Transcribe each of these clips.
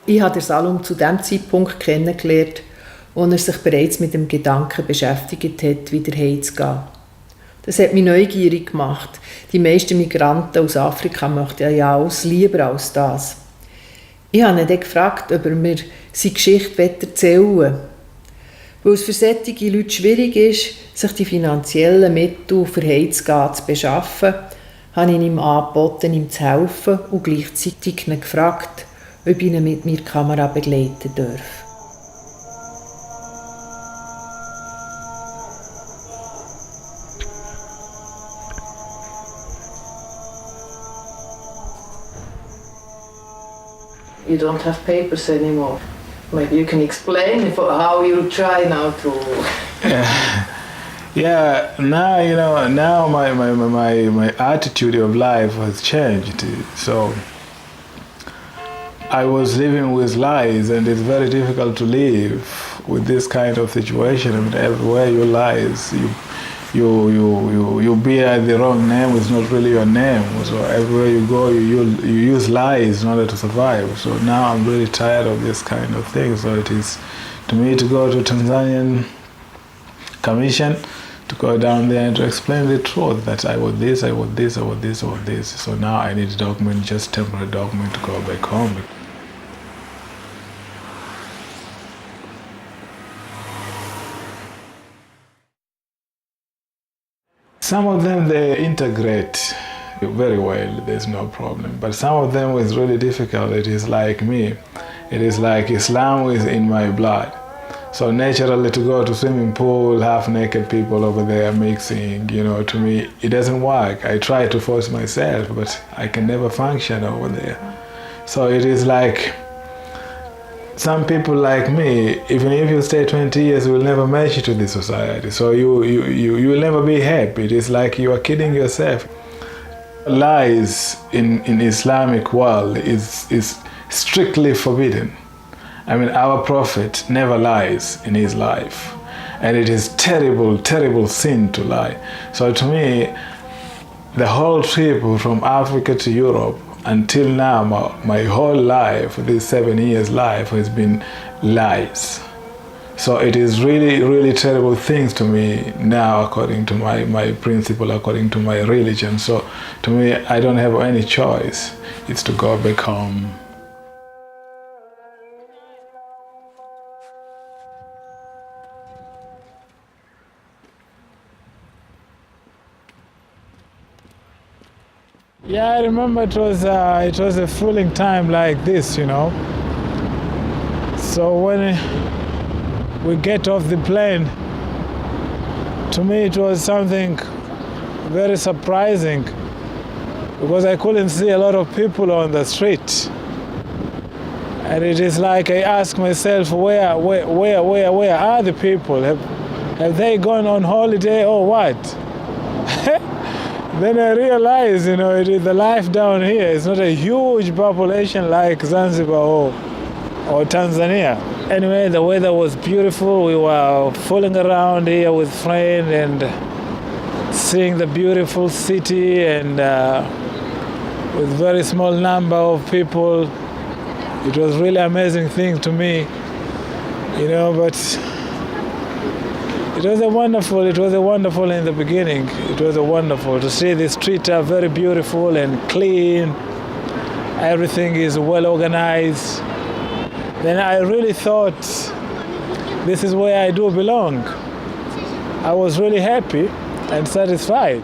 Ich habe Salum zu dem Zeitpunkt kennengelernt, wo er sich bereits mit dem Gedanken beschäftigt hat, wieder heimzugehen. Das hat mich neugierig gemacht. Die meisten Migranten aus Afrika möchten ja alles lieber als das. Ich habe ihn dann gefragt, ob er mir seine Geschichte erzählen will. Weil es für solche Leute schwierig ist, sich die finanziellen Mittel für heimzugehen zu beschaffen, habe ich ihm angeboten, ihm zu helfen und gleichzeitig ihn gefragt, ob ich ihn mit meiner Kamera begleiten darf. You don't have papers anymore. Maybe you can explain how you try now to. Yeah. Now Now my attitude of life has changed. So I was living with lies, and it's very difficult to live with this kind of situation. I mean, everywhere you lies, you bear the wrong name. It's not really your name. So everywhere you go, you use lies in order to survive. So now I'm really tired of this kind of thing. So it is to me to go to Tanzanian Commission, to go down there and to explain the truth that I was this, I was this, I was this, I was this. So now I need a document, just temporary document to go back home. Some of them, they integrate very well, there's no problem. But some of them is really difficult. It is like me. It is like Islam is in my blood. So naturally to go to swimming pool, half-naked people over there mixing, to me, it doesn't work. I try to force myself, but I can never function over there. So it is like, some people like me, even if you stay 20 years, you will never match to this society. So you will never be happy. It is like you are kidding yourself. Lies in Islamic world is strictly forbidden. I mean, our Prophet never lies in his life. And it is terrible, terrible sin to lie. So to me, the whole trip from Africa to Europe, until now, my whole life, this 7 years life, has been lies. So it is really, really terrible things to me now, according to my principle, according to my religion. So to me, I don't have any choice. It's to go back home. Yeah, I remember it was a fooling time like this, So when we get off the plane, to me it was something very surprising, because I couldn't see a lot of people on the street. And it is like I ask myself, where are the people? Have they gone on holiday or what? Then I realized, the life down here is not a huge population like Zanzibar or Tanzania. Anyway, the weather was beautiful. We were fooling around here with friends and seeing the beautiful city, and with very small number of people. It was really amazing thing to me, but it was a wonderful in the beginning. It was a wonderful to see the streets are very beautiful and clean. Everything is well organized. Then I really thought this is where I do belong. I was really happy and satisfied.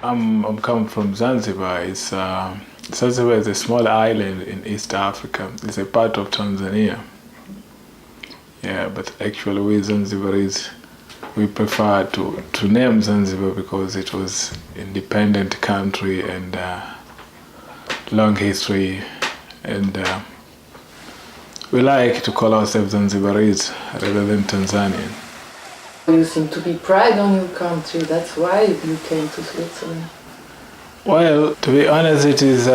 I'm coming from Zanzibar. Zanzibar is a small island in East Africa. It's a part of Tanzania. Yeah, but actually we Zanzibaris, we prefer to name Zanzibar because it was independent country and long history, and we like to call ourselves Zanzibaris rather than Tanzanian. You seem to be proud on your country, that's why you came to Switzerland. Well, to be honest, it is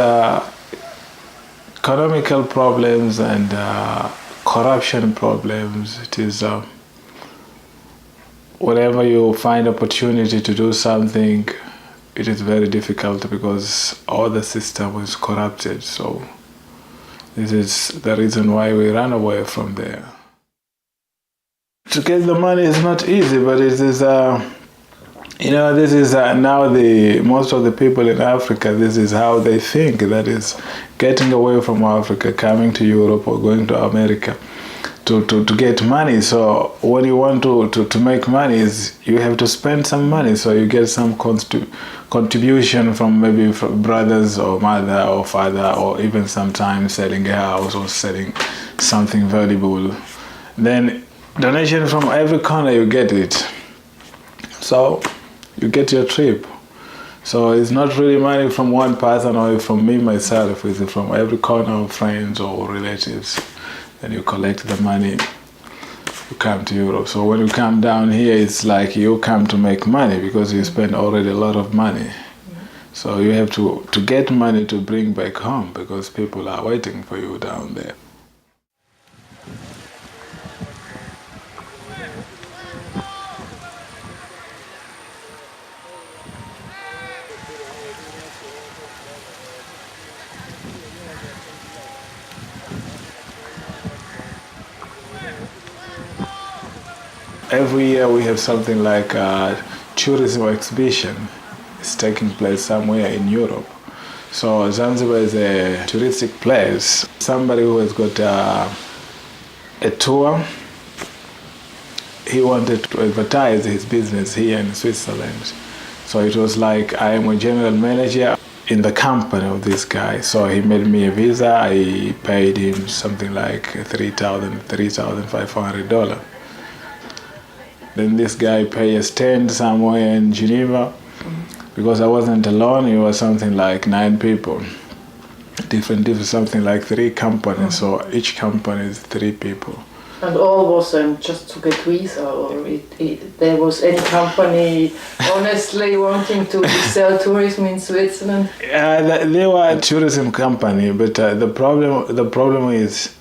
economical problems and corruption problems. It is whenever you find opportunity to do something, it is very difficult because all the system is corrupted. So this is the reason why we run away from there. To get the money is not easy, but it is, this is now most of the people in Africa, this is how they think. That is getting away from Africa, coming to Europe or going to America to get money. So when you want to make money, you have to spend some money. So you get some contribution from maybe from brothers or mother or father, or even sometimes selling a house or selling something valuable. Then donation from every corner, you get it. So you get your trip. So it's not really money from one person or from me myself. It's from every corner of friends or relatives. Then you collect the money, you come to Europe. So when you come down here, it's like you come to make money because you spend already a lot of money. So you have to get money to bring back home because people are waiting for you down there. Every year we have something like a tourism exhibition. It's taking place somewhere in Europe. So Zanzibar is a touristic place. Somebody who has got a tour, he wanted to advertise his business here in Switzerland. So it was like, I am a general manager in the company of this guy. So he made me a visa. I paid him something like $3,500. Then this guy paid a stand somewhere in Geneva. Because I wasn't alone, it was something like 9 people. Different, something like 3 companies. So each company is 3 people. And all was just to get visa, or there was any company honestly wanting to sell tourism in Switzerland? They were a tourism company, but the problem is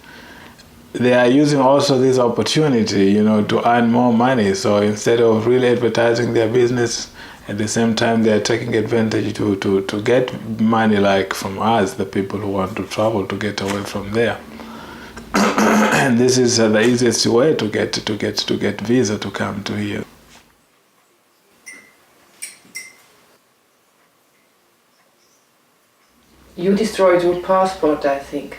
they are using also this opportunity, to earn more money. So instead of really advertising their business, at the same time they are taking advantage to get money, like from us, the people who want to travel, to get away from there. And this is the easiest way to get visa to come to here. You destroyed your passport, I think.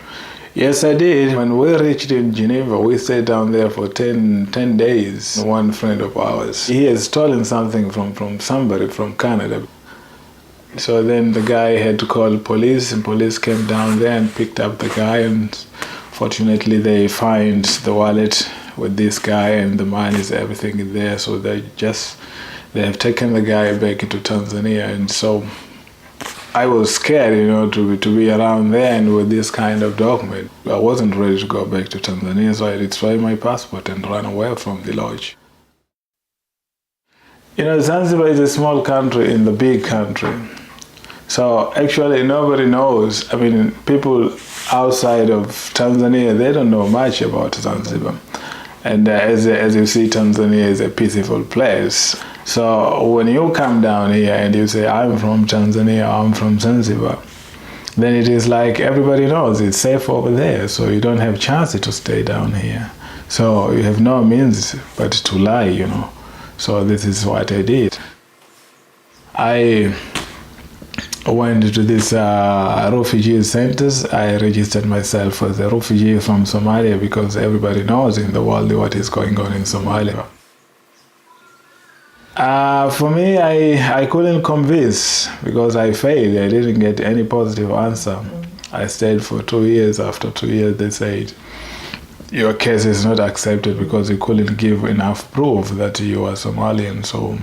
Yes, I did. When we reached in Geneva, we stayed down there for 10 days. One friend of ours, he had stolen something from somebody from Canada. So then the guy had to call police, and police came down there and picked up the guy, and fortunately they find the wallet with this guy and the money, everything is there. So they have taken the guy back into Tanzania. And so I was scared, to be around there and with this kind of document. I wasn't ready to go back to Tanzania, so I destroyed my passport and ran away from the lodge. Zanzibar is a small country in the big country. So actually nobody knows. I mean, people outside of Tanzania, they don't know much about Zanzibar. And as you see, Tanzania is a peaceful place. So when you come down here and you say, I'm from Tanzania, I'm from Sansibar, then it is like everybody knows it's safe over there. So you don't have chance to stay down here. So you have no means but to lie, So this is what I did. I went to this refugee centers. I registered myself as a refugee from Somalia because everybody knows in the world what is going on in Somalia. For me, I couldn't convince because I failed. I didn't get any positive answer. I stayed for 2 years. After 2 years, they said, your case is not accepted because you couldn't give enough proof that you are Somalian. So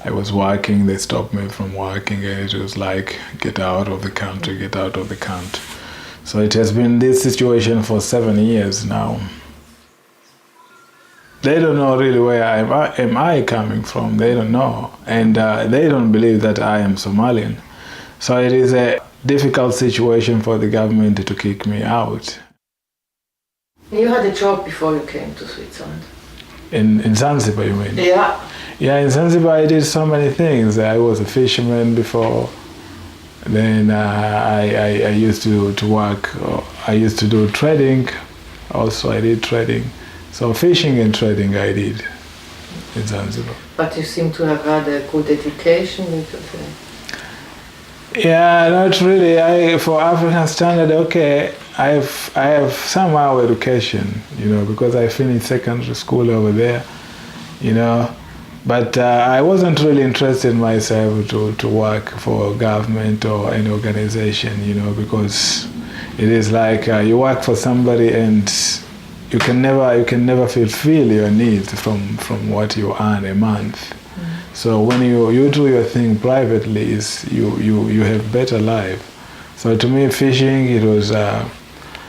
I was working, they stopped me from working, and it was like, get out of the country, get out of the country. So it has been this situation for 7 years now. They don't know really where am I coming from. They don't know. And they don't believe that I am Somalian. So it is a difficult situation for the government to kick me out. You had a job before you came to Switzerland? In Sansibar, you mean? Yeah. Yeah, in Sansibar I did so many things. I was a fisherman before. Then I used to work. I used to do trading. Also, I did trading. So fishing and trading I did in Zanzibar. But you seem to have had a good education. Yeah, not really. For African standard, okay, I have somehow education, because I finished secondary school over there, But I wasn't really interested myself to work for government or any organization, because it is like you work for somebody and you can never fulfill your needs from what you earn a month. So when you do your thing privately, you have better life. So to me, fishing, it was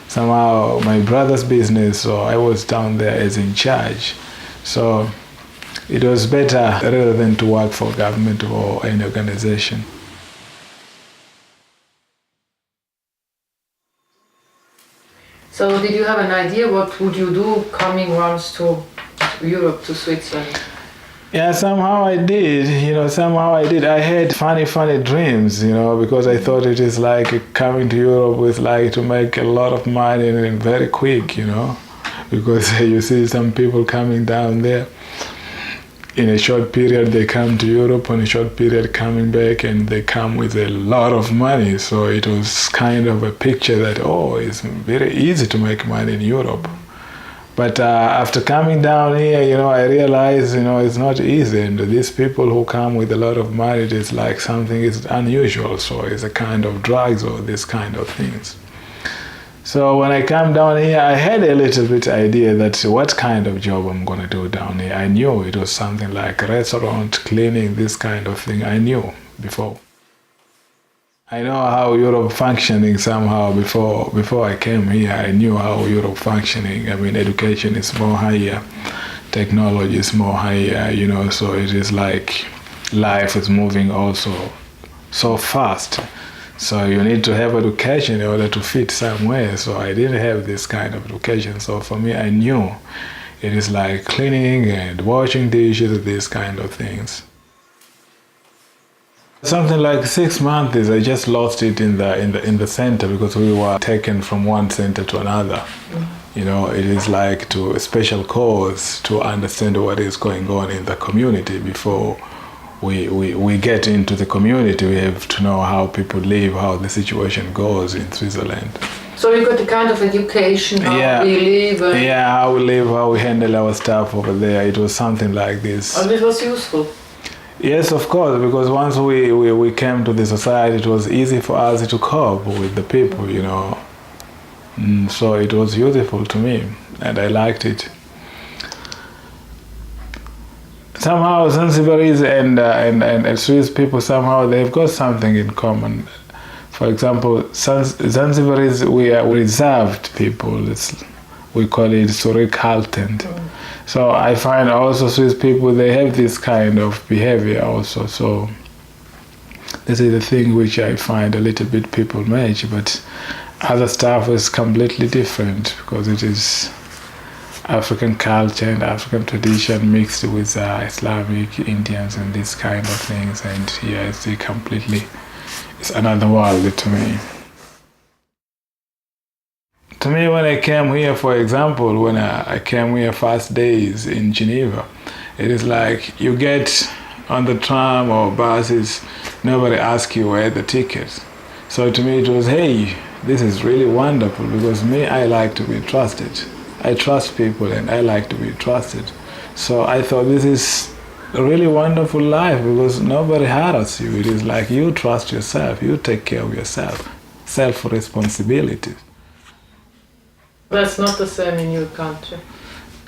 somehow my brother's business, so I was down there as in charge. So it was better rather than to work for government or any organization. So did you have an idea what would you do coming once to Europe, to Switzerland? Yeah, somehow I did, I had funny dreams, because I thought it is like coming to Europe with like to make a lot of money and very quick, because you see some people coming down there. In a short period, they come to Europe, in a short period coming back, and they come with a lot of money. So it was kind of a picture that, it's very easy to make money in Europe. But after coming down here, I realized, it's not easy. And these people who come with a lot of money, it is like something is unusual. So it's a kind of drugs or this kind of things. So when I come down here, I had a little bit idea that what kind of job I'm going to do down here. I knew it was something like restaurant, cleaning, this kind of thing. I knew before. I know how Europe functioning somehow before I came here. I knew how Europe functioning. I mean, education is more higher, technology is more higher, so it is like life is moving also so fast. So you need to have education in order to fit somewhere. So I didn't have this kind of education. So for me, I knew it is like cleaning and washing dishes, these kind of things. Something like 6 months, I just lost it in the center because we were taken from one center to another. It is like to a special course to understand what is going on in the community before we get into the community. We have to know how people live, how the situation goes in Switzerland. So you got a kind of education, how we live? How we live, how we handle our stuff over there. It was something like this. And it was useful? Yes, of course, because once we came to the society, it was easy for us to cope with the people, So it was useful to me, and I liked it. Somehow Sansibaris and Swiss people, somehow they've got something in common. For example, Zanzibaris, we are reserved people. We call it zurückhaltend. So I find also Swiss people, they have this kind of behavior also. So this is the thing which I find a little bit people match, but other stuff is completely different because it is African culture and African tradition mixed with Islamic, Indians and these kind of things. And it's another world to me. To me, when I came here, for example, when I came here first days in Geneva, it is like you get on the tram or buses, nobody asks you where the tickets. So to me it was, hey, this is really wonderful because I like to be trusted. I trust people and I like to be trusted. So I thought this is a really wonderful life because nobody harass you. It is like you trust yourself, you take care of yourself, self-responsibility. That's not the same in your country.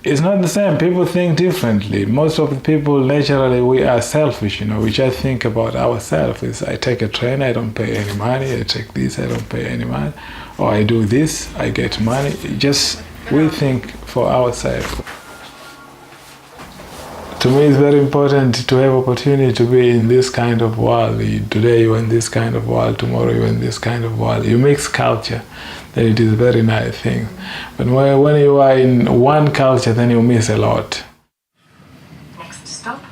It's not the same. People think differently. Most of the people, naturally, we are selfish, which I think about ourselves is I take a train, I don't pay any money. I take this, I don't pay any money. Or I do this, I get money. Just, we think for ourselves. To me, it's very important to have opportunity to be in this kind of world. Today you're in this kind of world, tomorrow you're in this kind of world. You mix culture, then it is a very nice thing. But when you are in one culture, then you miss a lot. Next stop,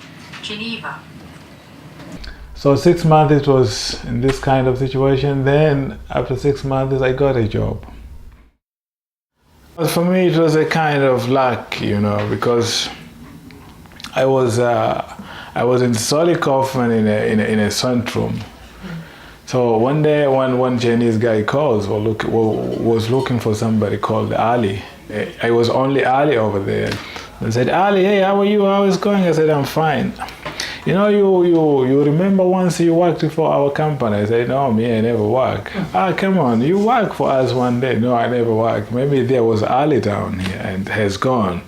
Geneva. So 6 months it was in this kind of situation. Then after 6 months, I got a job. But for me, it was a kind of luck, because I was in Solikov in a centrum. So one day, one Chinese guy calls was looking for somebody called Ali. I was only Ali over there. I said, Ali, hey, how are you? How is it going? I said, I'm fine. You remember once you worked for our company? I said, no, me, I never work. Come on, you work for us one day. No, I never work. Maybe there was Ali down here and has gone.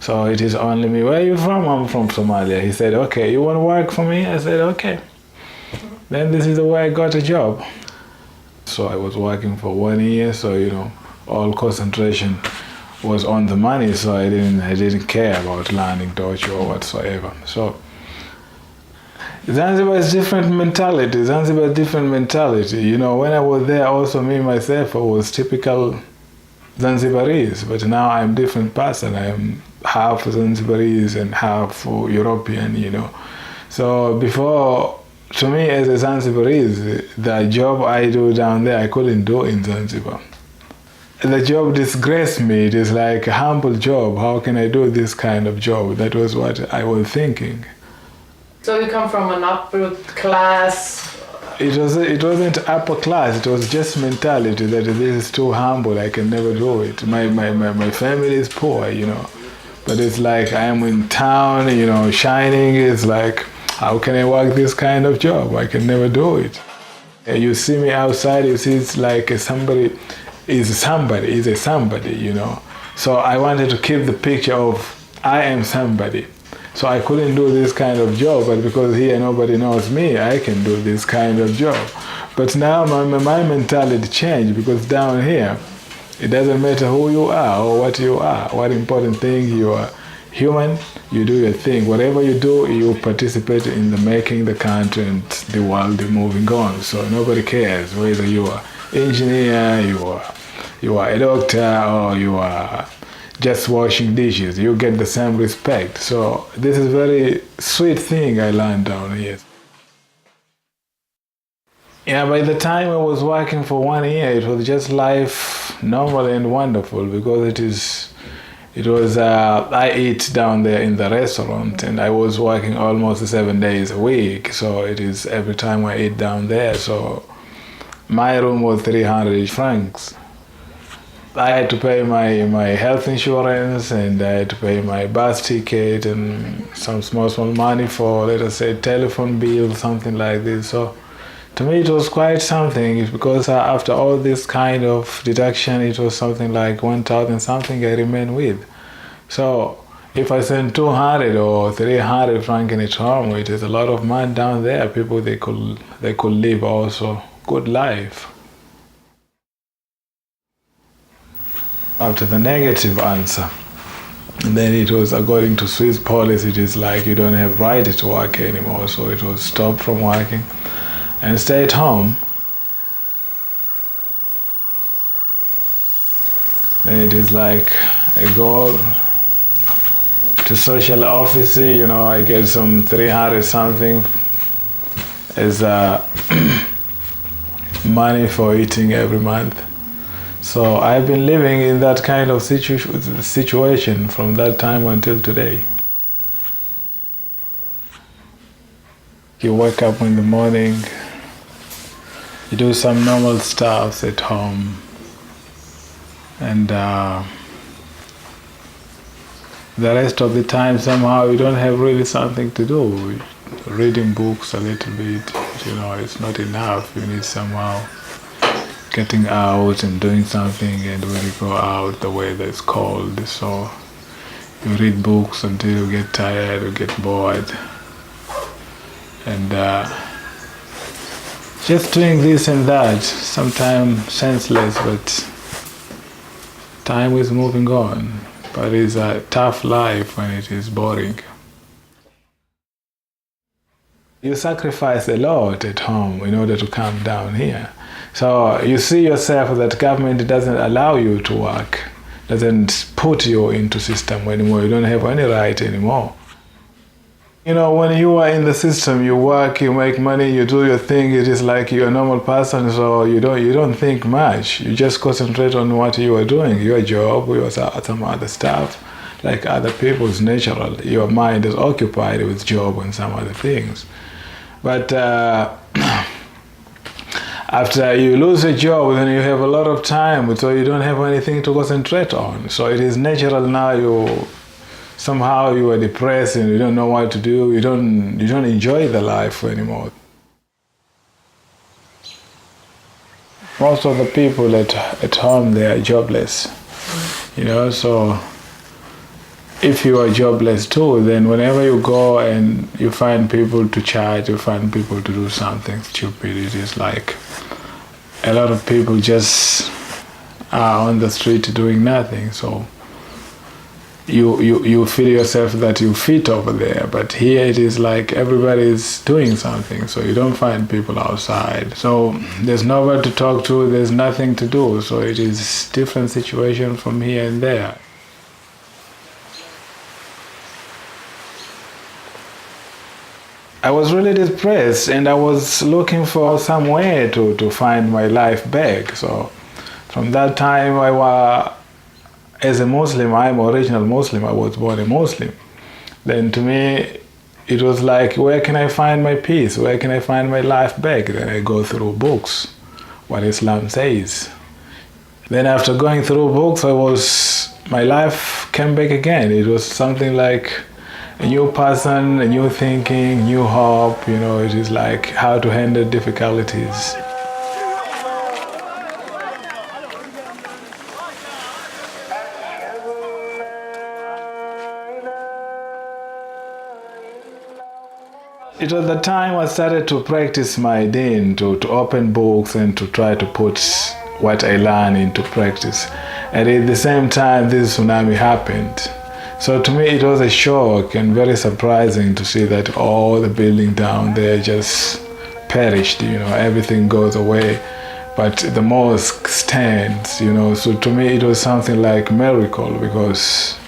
So it is only me. Where are you from? I'm from Somalia. He said, okay, you want to work for me? I said, okay. Then this is the way I got a job. So I was working for 1 year, so all concentration was on the money, so I didn't care about learning Dutch or whatsoever. So Zanzibar is different mentality. When I was there, also me myself, I was typical Zanzibarese, but now I'm different person. I am half Zanzibarese and half European, So before, to me as a Zanzibarese, the job I do down there, I couldn't do in Zanzibar. The job disgraced me. It is like a humble job. How can I do this kind of job? That was what I was thinking. So you come from an upper class? It wasn't upper class. It was just mentality that this is too humble. I can never do it. My family is poor, But it's like I am in town, shining. It's like, how can I work this kind of job? I can never do it. You see me outside, you see it's like somebody is a somebody, So I wanted to keep the picture of I am somebody. So I couldn't do this kind of job, but because here nobody knows me, I can do this kind of job. But now my mentality changed, because down here, it doesn't matter who you are or what you are. What important thing, you are human, you do your thing. Whatever you do, you participate in the making the country and the world moving on. So nobody cares whether you are engineer, you are a doctor, or you are just washing dishes. You get the same respect. So this is a very sweet thing I learned down here. Yeah, by the time I was working for 1 year, it was just life normal and wonderful, because I eat down there in the restaurant, and I was working almost 7 days a week. So it is every time I eat down there. So my room was 300 francs. I had to pay my health insurance, and I had to pay my bus ticket and some small money for, let us say, telephone bill, something like this. So to me it was quite something, because after all this kind of deduction, it was something like 1,000 something I remained with. So if I send 200 or 300 francs in a term, it is a lot of money down there. People, they could live also good life. After the negative answer, and then it was, according to Swiss policy, it is like you don't have right to work anymore. So it was stopped from working and stay at home. Then it is like I go to social office, I get some 300 something as money for eating every month. So I've been living in that kind of situation from that time until today. You wake up in the morning, you do some normal stuff at home, and the rest of the time somehow you don't have really something to do. Reading books a little bit, it's not enough. You need somehow getting out and doing something, and when you go out the weather is cold, so you read books until you get tired or get bored. And just doing this and that, sometimes senseless, but time is moving on. But it's a tough life when it is boring. You sacrifice a lot at home in order to come down here. So you see yourself that government doesn't allow you to work, doesn't put you into system anymore. You don't have any right anymore. When you are in the system, you work, you make money, you do your thing. It is like you're a normal person, so you don't think much. You just concentrate on what you are doing, your job, or some other stuff. Like other people, it's natural. Your mind is occupied with job and some other things. But after you lose a job, then you have a lot of time, so you don't have anything to concentrate on. So it is natural now somehow you are depressed and you don't know what to do. You don't enjoy the life anymore. Most of the people at home, they are jobless. So if you are jobless too, then whenever you go and you find people to chat, you find people to do something stupid, it is like a lot of people just are on the street doing nothing. So you feel yourself that you fit over there, but here it is like everybody is doing something, so you don't find people outside. So there's nowhere to talk to, there's nothing to do, so it is different situation from here and there. I was really depressed and I was looking for some way to find my life back. So from that time as a Muslim, I'm original Muslim, I was born a Muslim. Then to me, it was like, where can I find my peace? Where can I find my life back? Then I go through books, what Islam says. Then after going through books, my life came back again. It was something like a new person, a new thinking, new hope, it is like how to handle difficulties. It was the time I started to practice my deen, to open books and to try to put what I learned into practice. And at the same time, this tsunami happened. So to me, it was a shock and very surprising to see that all the building down there just perished, everything goes away. But the mosque stands, so to me it was something like a miracle, because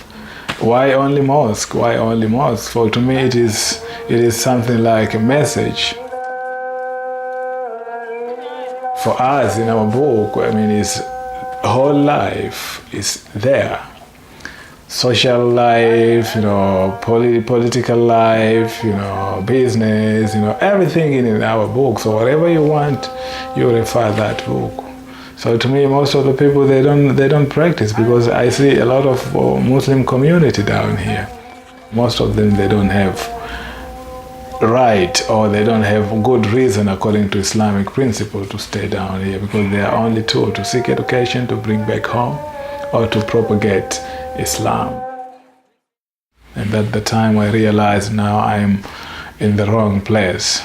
why only mosque? Why only mosque? For to me it is something like a message. For us in our book, it's whole life is there. Social life, political life, business, everything in our book. So whatever you want, you refer that book. So to me, most of the people, they don't practice, because I see a lot of Muslim community down here. Most of them, they don't have right, or they don't have good reason according to Islamic principle to stay down here, because they are only told to seek education, to bring back home, or to propagate Islam. And at the time I realized now I'm in the wrong place,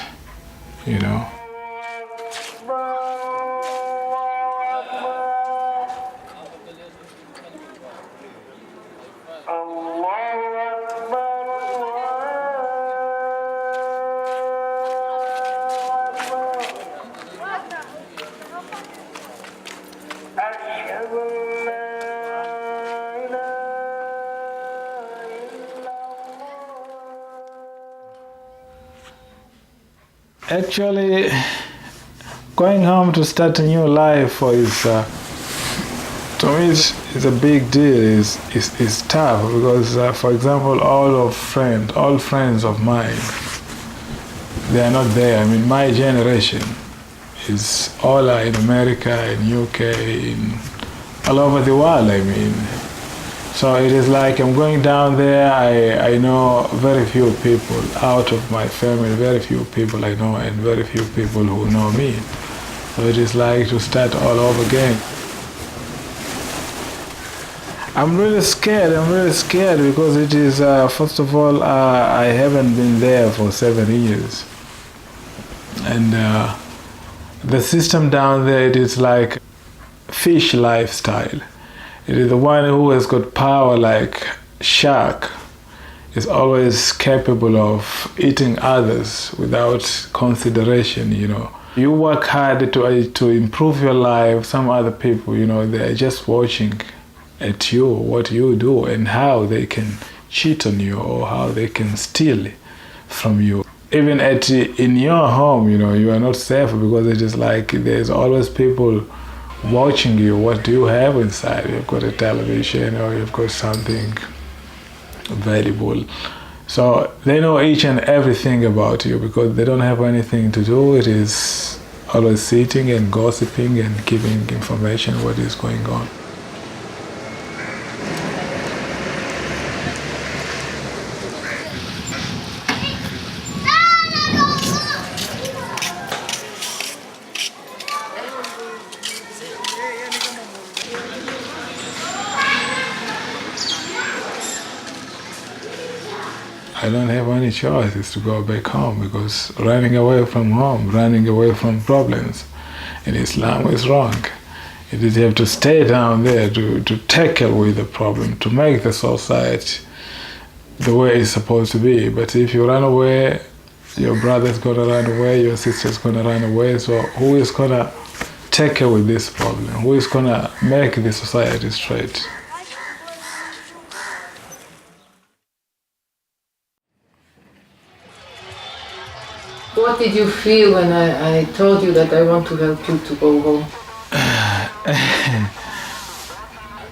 Actually, going home to start a new life to me is a big deal. It's tough, because for example, all friends of mine, they are not there. My generation is all in America, in UK, all over the world. So it is like I'm going down there, I know very few people out of my family, very few people I know and very few people who know me. So it is like to start all over again. I'm really scared because it is, first of all, I haven't been there for 7 years. And the system down there, it is like fish lifestyle. It is the one who has got power like shark is always capable of eating others without consideration, you know. You work hard to improve your life, some other people, you know, they're just watching at you, what you do and how they can cheat on you or how they can steal from you. Even in your home, you know, you are not safe because it is like there's always people watching you. What do you have inside? You've got a television or you've got something valuable. So they know each and everything about you because they don't have anything to do. It is always sitting and gossiping and giving information what is going on. I don't have any choice is to go back home because running away from home, running away from problems in Islam is wrong. You have to stay down there to tackle with the problem, to make the society the way it's supposed to be. But if you run away, your brother's gonna run away, your sister's gonna run away. So who is gonna tackle with this problem? Who is gonna make the society straight? What did you feel when I told you that I want to help you to go home?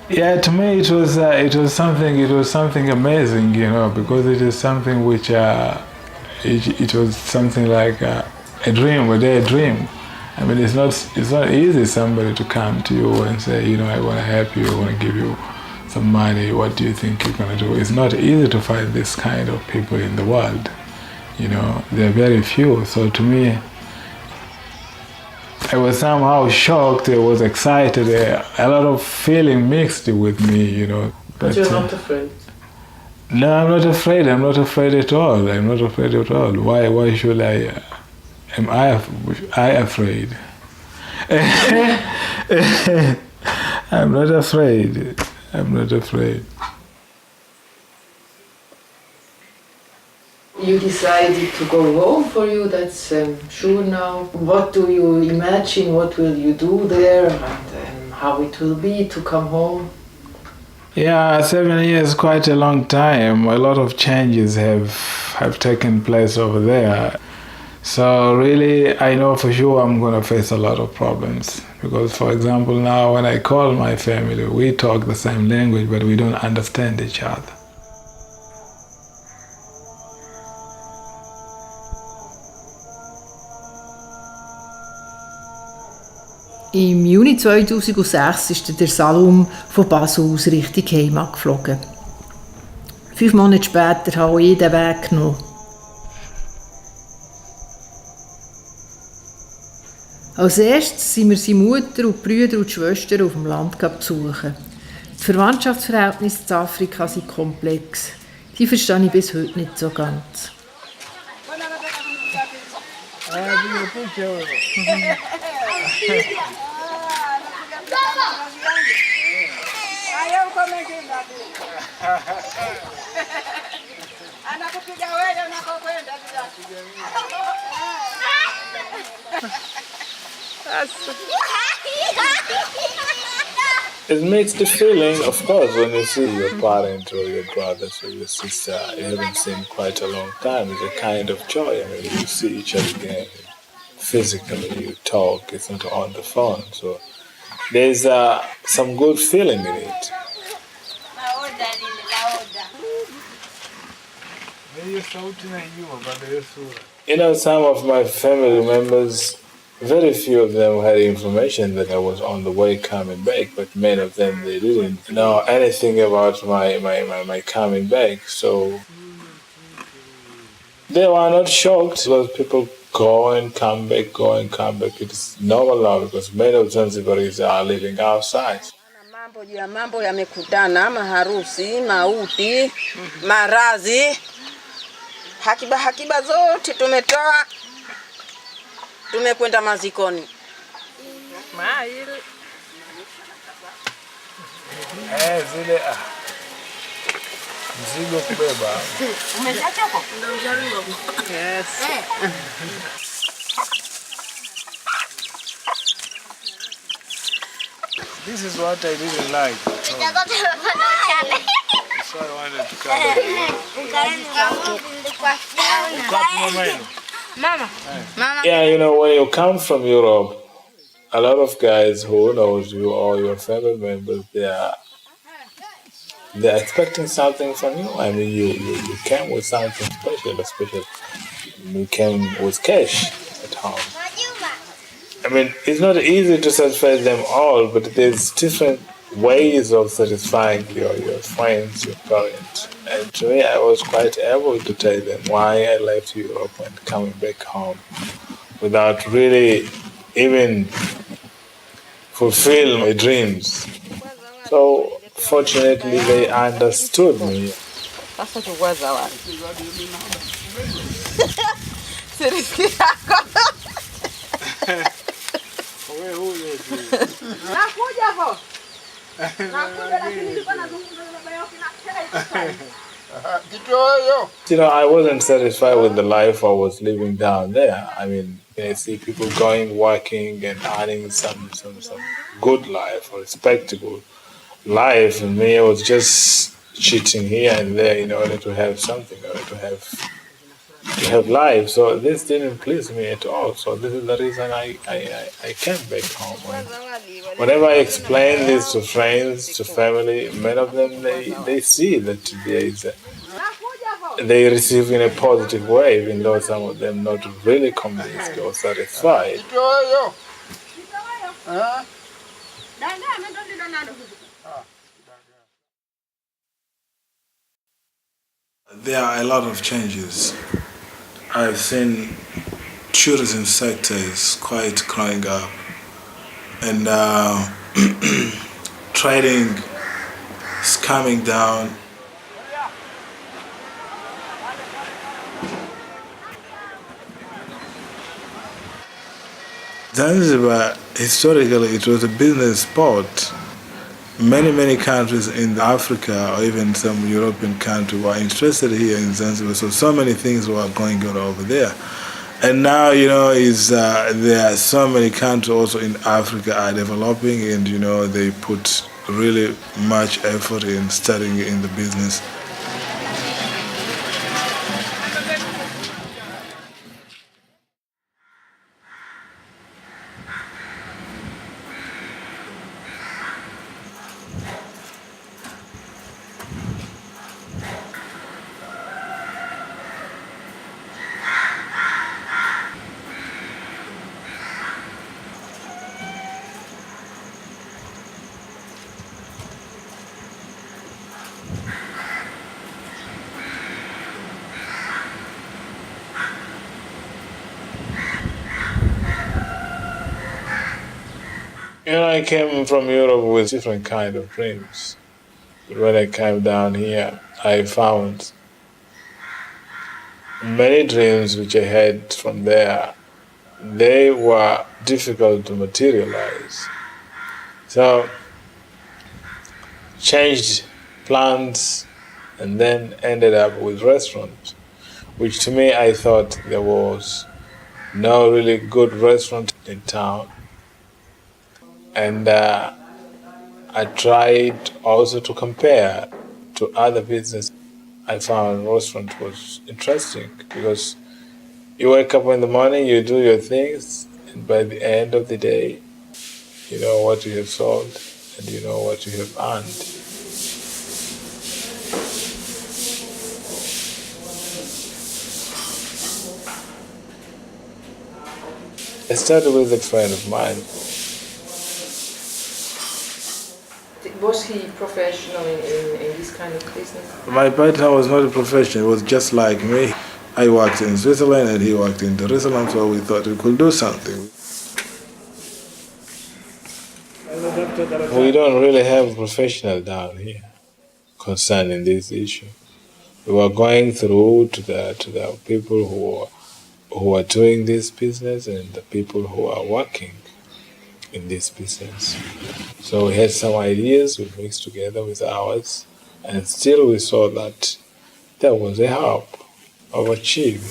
Yeah, to me it was something amazing, you know, because it is something which it was something like a dream, a daydream. I mean, it's not easy somebody to come to you and say, you know, I want to help you, I want to give you some money. What do you think you're gonna do? It's not easy to find this kind of people in the world. You know, there are very few. So to me, I was somehow shocked, I was excited, a lot of feeling mixed with me, you know. But you're not afraid? No, I'm not afraid. I'm not afraid at all. I'm not afraid at all. Why should I? Am I afraid? I'm not afraid. I'm not afraid. You decided to go home for you, that's sure now. What do you imagine, what will you do there and how it will be to come home? Yeah, 7 years is quite a long time. A lot of changes have taken place over there. So really, I know for sure I'm going to face a lot of problems. Because for example, now when I call my family, we talk the same language, but we don't understand each other. Im Juni 2006 ist der Salum von Basel aus Richtung Heimat geflogen. 5 Monate später habe ich den Weg genommen. Als erstes sind wir seine Mutter und die Brüder und die Schwestern auf dem Land besuchen. Die Verwandtschaftsverhältnisse zu Afrika sind komplex. Die verstehe ich bis heute nicht so ganz. It makes the feeling, of course, when you see your parent or your brothers or your sister you haven't seen quite a long time. It's a kind of joy. I mean, you see each other again. Physically, you talk. It's not on the phone. So there's some good feeling in it. You know, some of my family members, Very few of them had information that I was on the way coming back, but many of them they didn't know anything about my coming back. So they were not shocked because people go and come back, go and come back. It's normal now because many of Zanzibaris are living outside. Mambo juu ya mambo yamekutana, maharusi, mauti, marazi, hakiba zote tumetoa, tumekwenda mazikoni. Zile mzigo kubeba. Umeshachoka? Yes. This is what I didn't like. That's why I wanted to come back. Mama. Yeah, you know, when you come from Europe, a lot of guys who knows you or your family members, they're expecting something from you. I mean, you came with something special, especially you came with cash at home. I mean, it's not easy to satisfy them all, but there's different ways of satisfying your friends, your parents. And to me, I was quite able to tell them why I left Europe and coming back home without really even fulfill my dreams. So, fortunately, they understood me. You know, I wasn't satisfied with the life I was living down there. I mean, I see people going, working, and earning some good life or respectable life, and me, I was just cheating here and there in order to have something, in order to have life. So this didn't please me at all. So this is the reason I came back home. And whenever I explain this to friends, to family, many of them they see that they receive in a positive way, even though some of them not really convinced or satisfied. There are a lot of changes. I've seen tourism sector is quite growing up, and trading is coming down. Zanzibar, historically, it was a business spot. Many countries in Africa or even some European countries were interested here in Zanzibar, so many things were going on over there. And now, you know, there are so many countries also in Africa are developing, and, you know, they put really much effort in starting in the business. You know, I came from Europe with different kind of dreams. But when I came down here, I found many dreams which I had from there. They were difficult to materialize. So, changed plans and then ended up with restaurants, which to me I thought there was no really good restaurant in town. And I tried also to compare to other businesses. I found restaurant was interesting because you wake up in the morning, you do your things, and by the end of the day, you know what you have sold and you know what you have earned. I started with a friend of mine. Was he professional in this kind of business? My partner was not a professional, he was just like me. I worked in Switzerland and he worked in Jerusalem, so we thought we could do something. We don't really have a professional down here concerning this issue. We were going through to the people who are doing this business and the people who are working in this business. So we had some ideas, we mixed together with ours, and still we saw that there was a hope of achieving.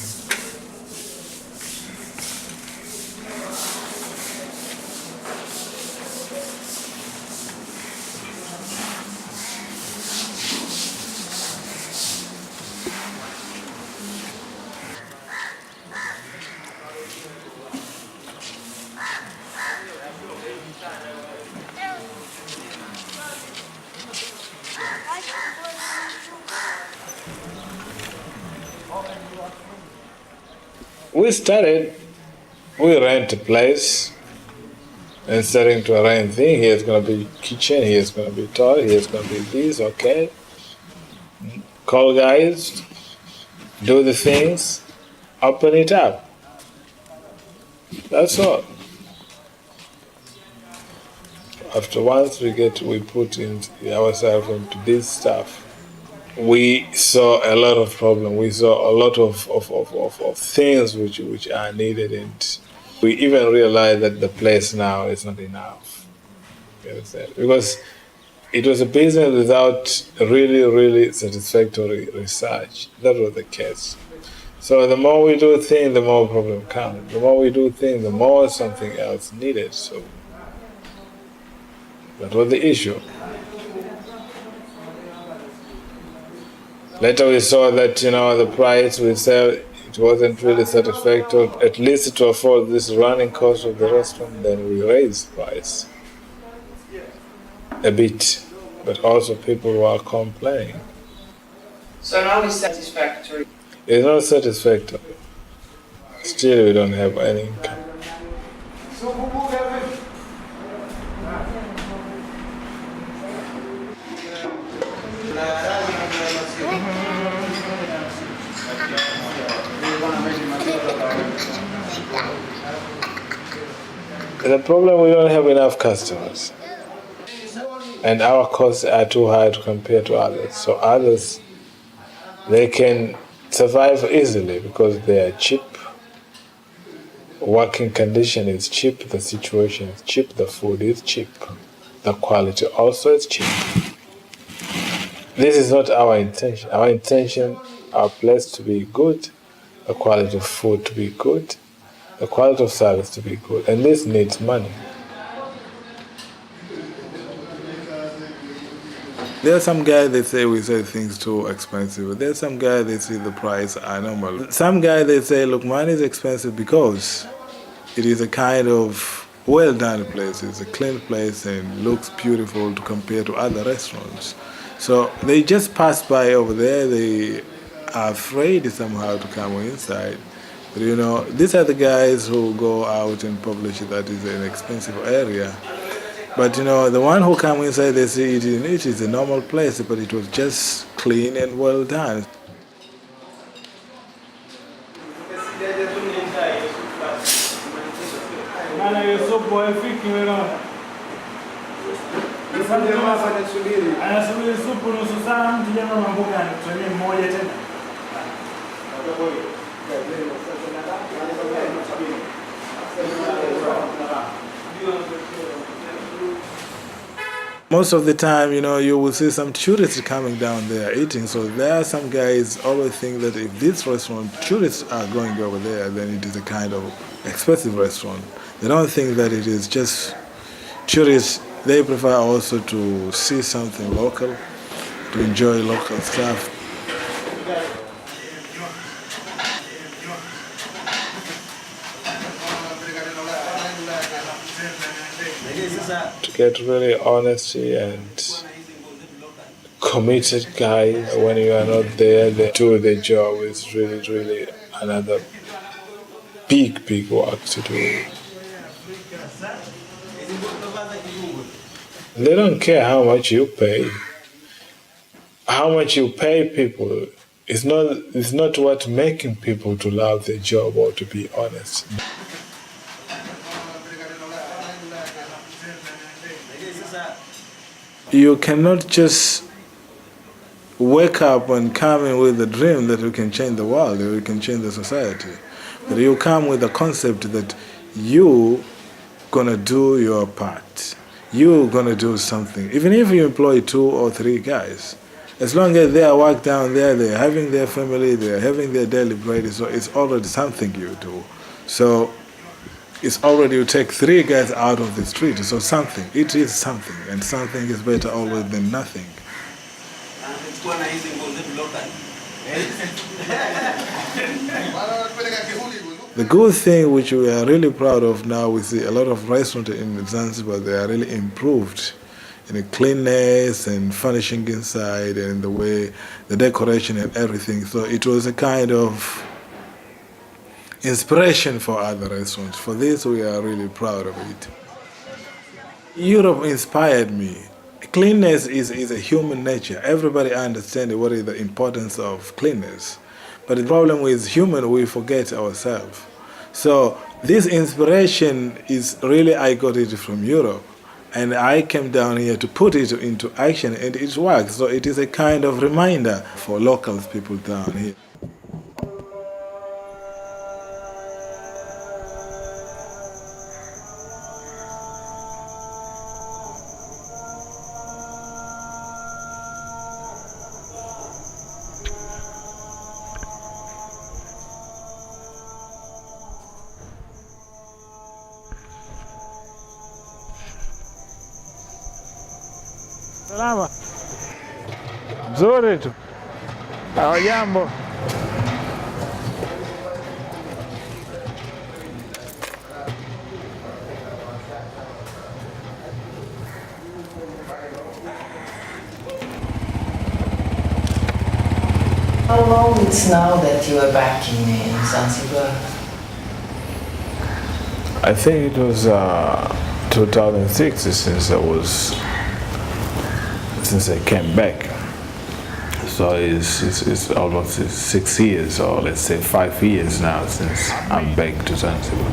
We rent a place and starting to arrange things. Here's going to be kitchen, here's going to be toilet, here's going to be this, okay. Call guys, do the things, open it up. That's all. After once we put ourselves into this stuff, we saw a lot of problems. We saw a lot of things which are needed, and we even realized that the place now is not enough. You understand? Because it was a business without really satisfactory research. That was the case. So the more we do things, the more problem comes. The more we do things, the more something else needed. So that was the issue. Later we saw that, the price we sell, it wasn't really satisfactory. At least to afford this running cost of the restaurant, then we raised price a bit. But also people were complaining. So now it's satisfactory? It's not satisfactory. Still we don't have any income. The problem, we don't have enough customers. And our costs are too high to compare to others. So others, they can survive easily because they are cheap. Working condition is cheap, the situation is cheap, the food is cheap. The quality also is cheap. This is not our intention. Our intention, our place to be good, the quality of food to be good, the quality of service to be good. And this needs money. There are some guys that say we sell things too expensive. There are some guys that say the price are normal. Some guys they say, look, money is expensive because it is a kind of well-done place. It's a clean place and looks beautiful to compare to other restaurants. So they just pass by over there. They are afraid somehow to come inside. But these are the guys who go out and publish that is an expensive area. But the one who come inside, they see it is a normal place, but it was just clean and well done. Most of the time, you will see some tourists coming down there eating. So there are some guys always think that if this restaurant, tourists are going over there, then it is a kind of expensive restaurant. They don't think that it is just tourists. They prefer also to see something local, to enjoy local stuff. To get really honesty and committed guys, when you are not there, they do the job. It's really another big work to do. They don't care how much you pay. How much you pay people is not what making people to love their job or to be honest. You cannot just wake up and come in with the dream that you can change the world or you can change the society. But you come with the concept that you gonna do your part. You're gonna do something. Even if you employ 2 or 3 guys, as long as they are work down there, they're having their family, they're having their daily bread, so it's already something you do. So it's already, you take 3 guys out of the street, so something, it is something, and something is better always than nothing. The good thing which we are really proud of now, we see a lot of restaurants in Zanzibar, they are really improved in the cleanness and furnishing inside and the way, the decoration and everything. So it was a kind of inspiration for other restaurants. For this, we are really proud of it. Europe inspired me. Cleanness is a human nature. Everybody understands what is the importance of cleanness. But the problem with human, we forget ourselves. So this inspiration is really, I got it from Europe. And I came down here to put it into action, and it works. So it is a kind of reminder for local people down here. Salama. Nzuri tu. Hawajambo. How long it's now that you are back in Sansibar? I think it was 2006 since I came back. So it's almost 6 years, or let's say 5 years now since I'm back to Zanzibar.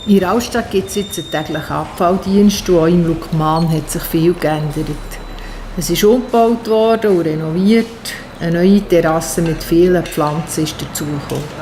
In der Altstadt gibt es jetzt einen täglichen Abfalldienst und auch im Lukman hat sich viel geändert. Es ist umgebaut worden und renoviert. Eine neue Terrasse mit vielen Pflanzen ist dazugekommen.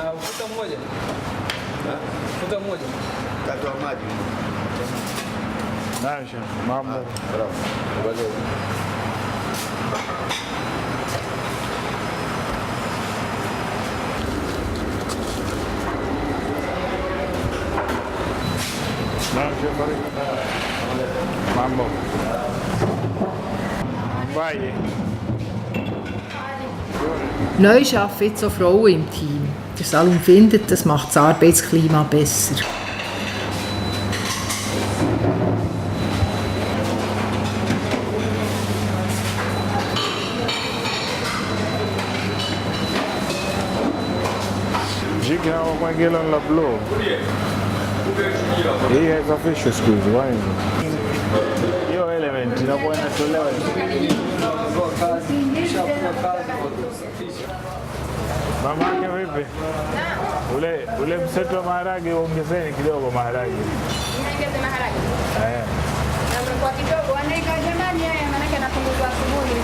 Mambo. Neu arbeiten jetzt auch Frauen im Team. Der Salum findet, das macht das Arbeitsklima besser. Hii haisafishwi siku hizi, hiyo element inakuwa inatolewa. Mamake vipi? Ule mseto wa maharage ongezeni kidogo maharage. Niongeze maharage? Na kwa kidogo andika jamani haya maana yake anapunguzwa asubuhi.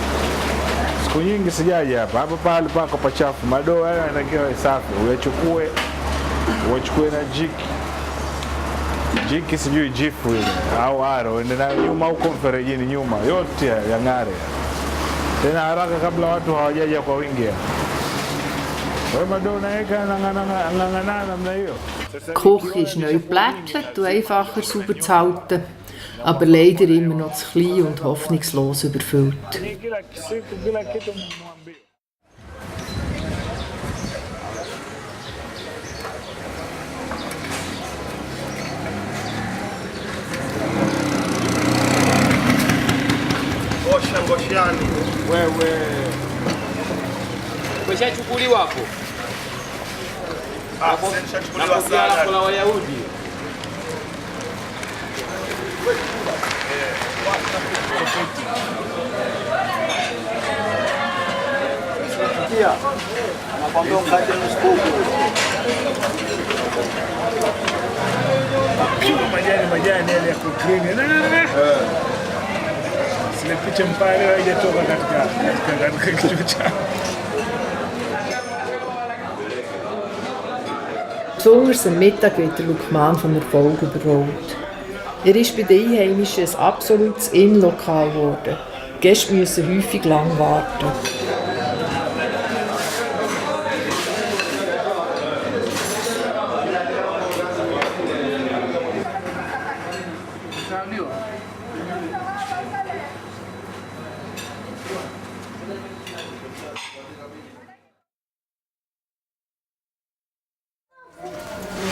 Siku nyingi sijaje hapa. Hapa pale pako pachafu. Madoo haya yanatakiwa safi. Uchukue na jiki sijui jifu ile au aro ende nayo nyuma huko mferejini nyuma yote ya ngare tena haraka kabla watu hawajaja kwa wingi. Wewe bado unaweka ngangana namna hiyo. Die Küche ist neu geplättert und einfacher sauber zu halten. aber leider immer noch zu klein und hoffnungslos überfüllt. Umeshachukuliwa hapo? Nishachukuliwa sana la Wayahudi. Pia anakwambia mkate mskuku. Majani yale ya kuclean. Sile picha mpale haijatoka katika kichwa changu. Besonders am Mittag wird der Lukman vom Erfolg überrollt. Ist bei den Einheimischen ein absolutes Innenlokal geworden. Die Gäste müssen häufig lang warten.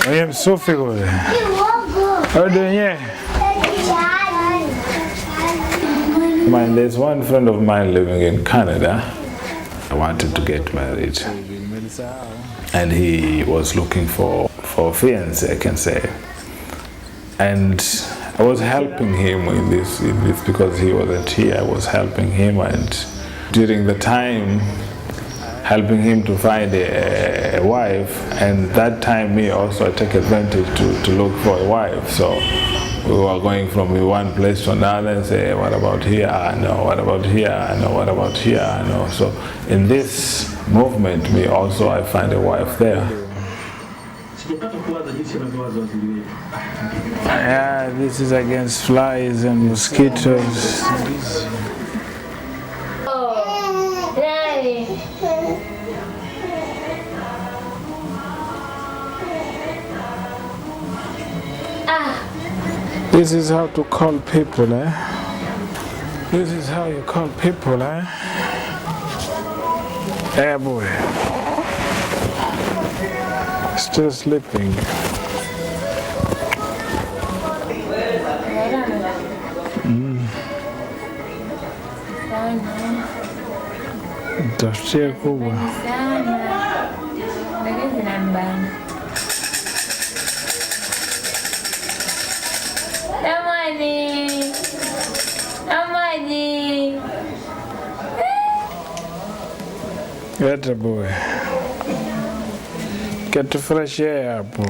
I am so figured. How are you doing here? There's one friend of mine living in Canada. I wanted to get married, and he was looking for a fiancé, I can say. And I was helping him in this because he wasn't here. I was helping him, and during the time, helping him to find a wife, and that time me also I take advantage to look for a wife. So we were going from one place to another and say, what about here? No, what about here? No, what about here? No. So in this movement, me also I find a wife there. Yeah, this is against flies and mosquitoes. This is how to call people, eh? This is how you call people, eh? Yeah, boy. Still sleeping. Tafutia kubwa. Get a boy. Get the fresh air, boy.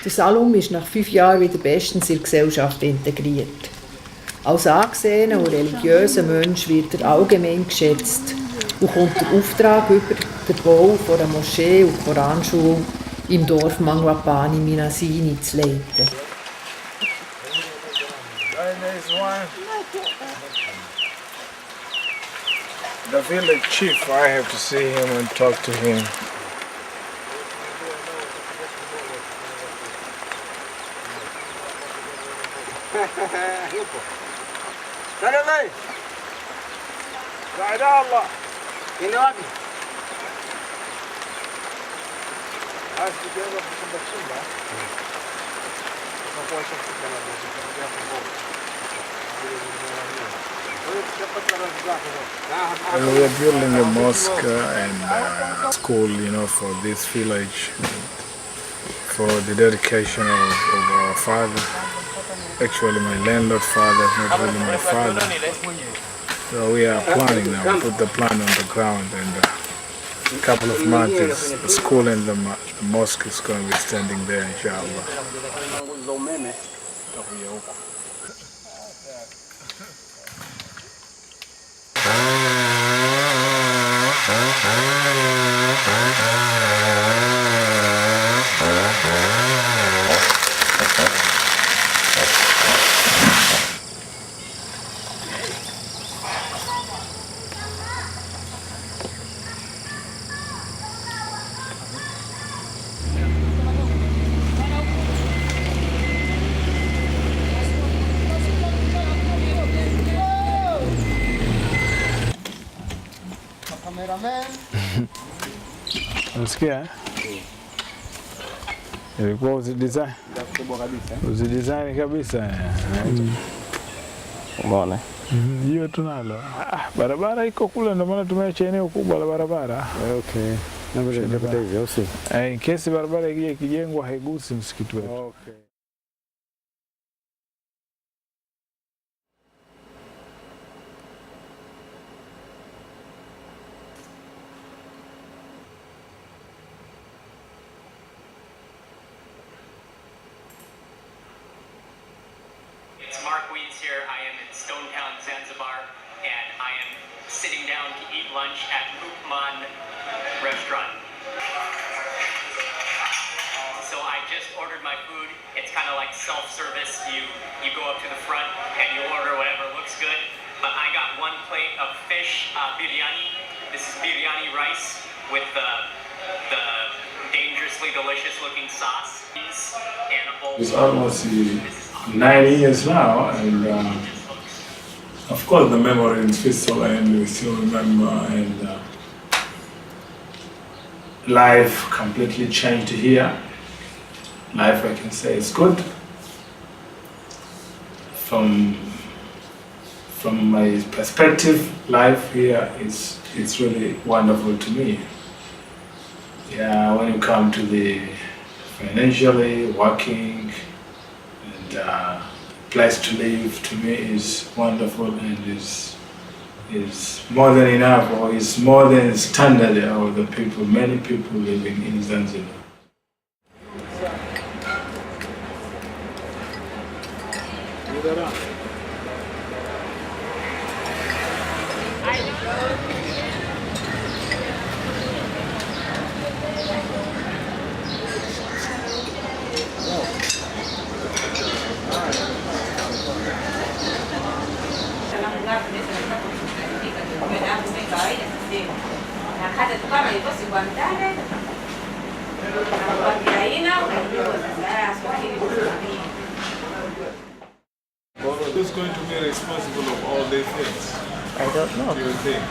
Der Salum ist nach 5 Jahren wieder bestens in die Gesellschaft integriert. Als angesehener und religiöser Mensch wird er allgemein geschätzt und kommt der Auftrag über den Bau einer Moschee und Koranschule im Dorf Manguapani Minasini zu leiten. The village chief, I have to see him and talk to him. Salam. Saida Allah. Ini wapi? Asi kidogo kuchimba chimba. Kwa shaka na muziki ya Kongo. We are building a mosque and school, for this village, for the dedication of our father. Actually, my landlord father, not really my father. So we are planning now. We put the plan on the ground, and couple of months, the school and the mosque is going to be standing there, inshallah. Unasikia? Ilikuwa uzidesign kabisa. Umeona? Hiyo tunalo. Barabara iko kule, ndio maana tumeacha eneo kubwa la barabara. Okay. Napata hivyo au si? In case barabara ikijengwa haigusi msikiti wetu. Okay. Here. I am in Stone Town, Sansibar, and I am sitting down to eat lunch at Lukman restaurant. So I just ordered my food. It's kind of like self-service. You go up to the front and you order whatever looks good. But I got one plate of fish biryani. This is biryani rice with the dangerously delicious looking sauce and a bowl. It's almost 9 years now, and of course the memory in Switzerland we still remember, and life completely changed here. Life, I can say, is good. From my perspective, life here is really wonderful to me. Yeah, when you come to the financially working, and place to live, to me is wonderful, and is more than enough, or is more than standard of the people, many people living in Zanzibar. Who's going to be responsible of all these things? I don't know. Do you think?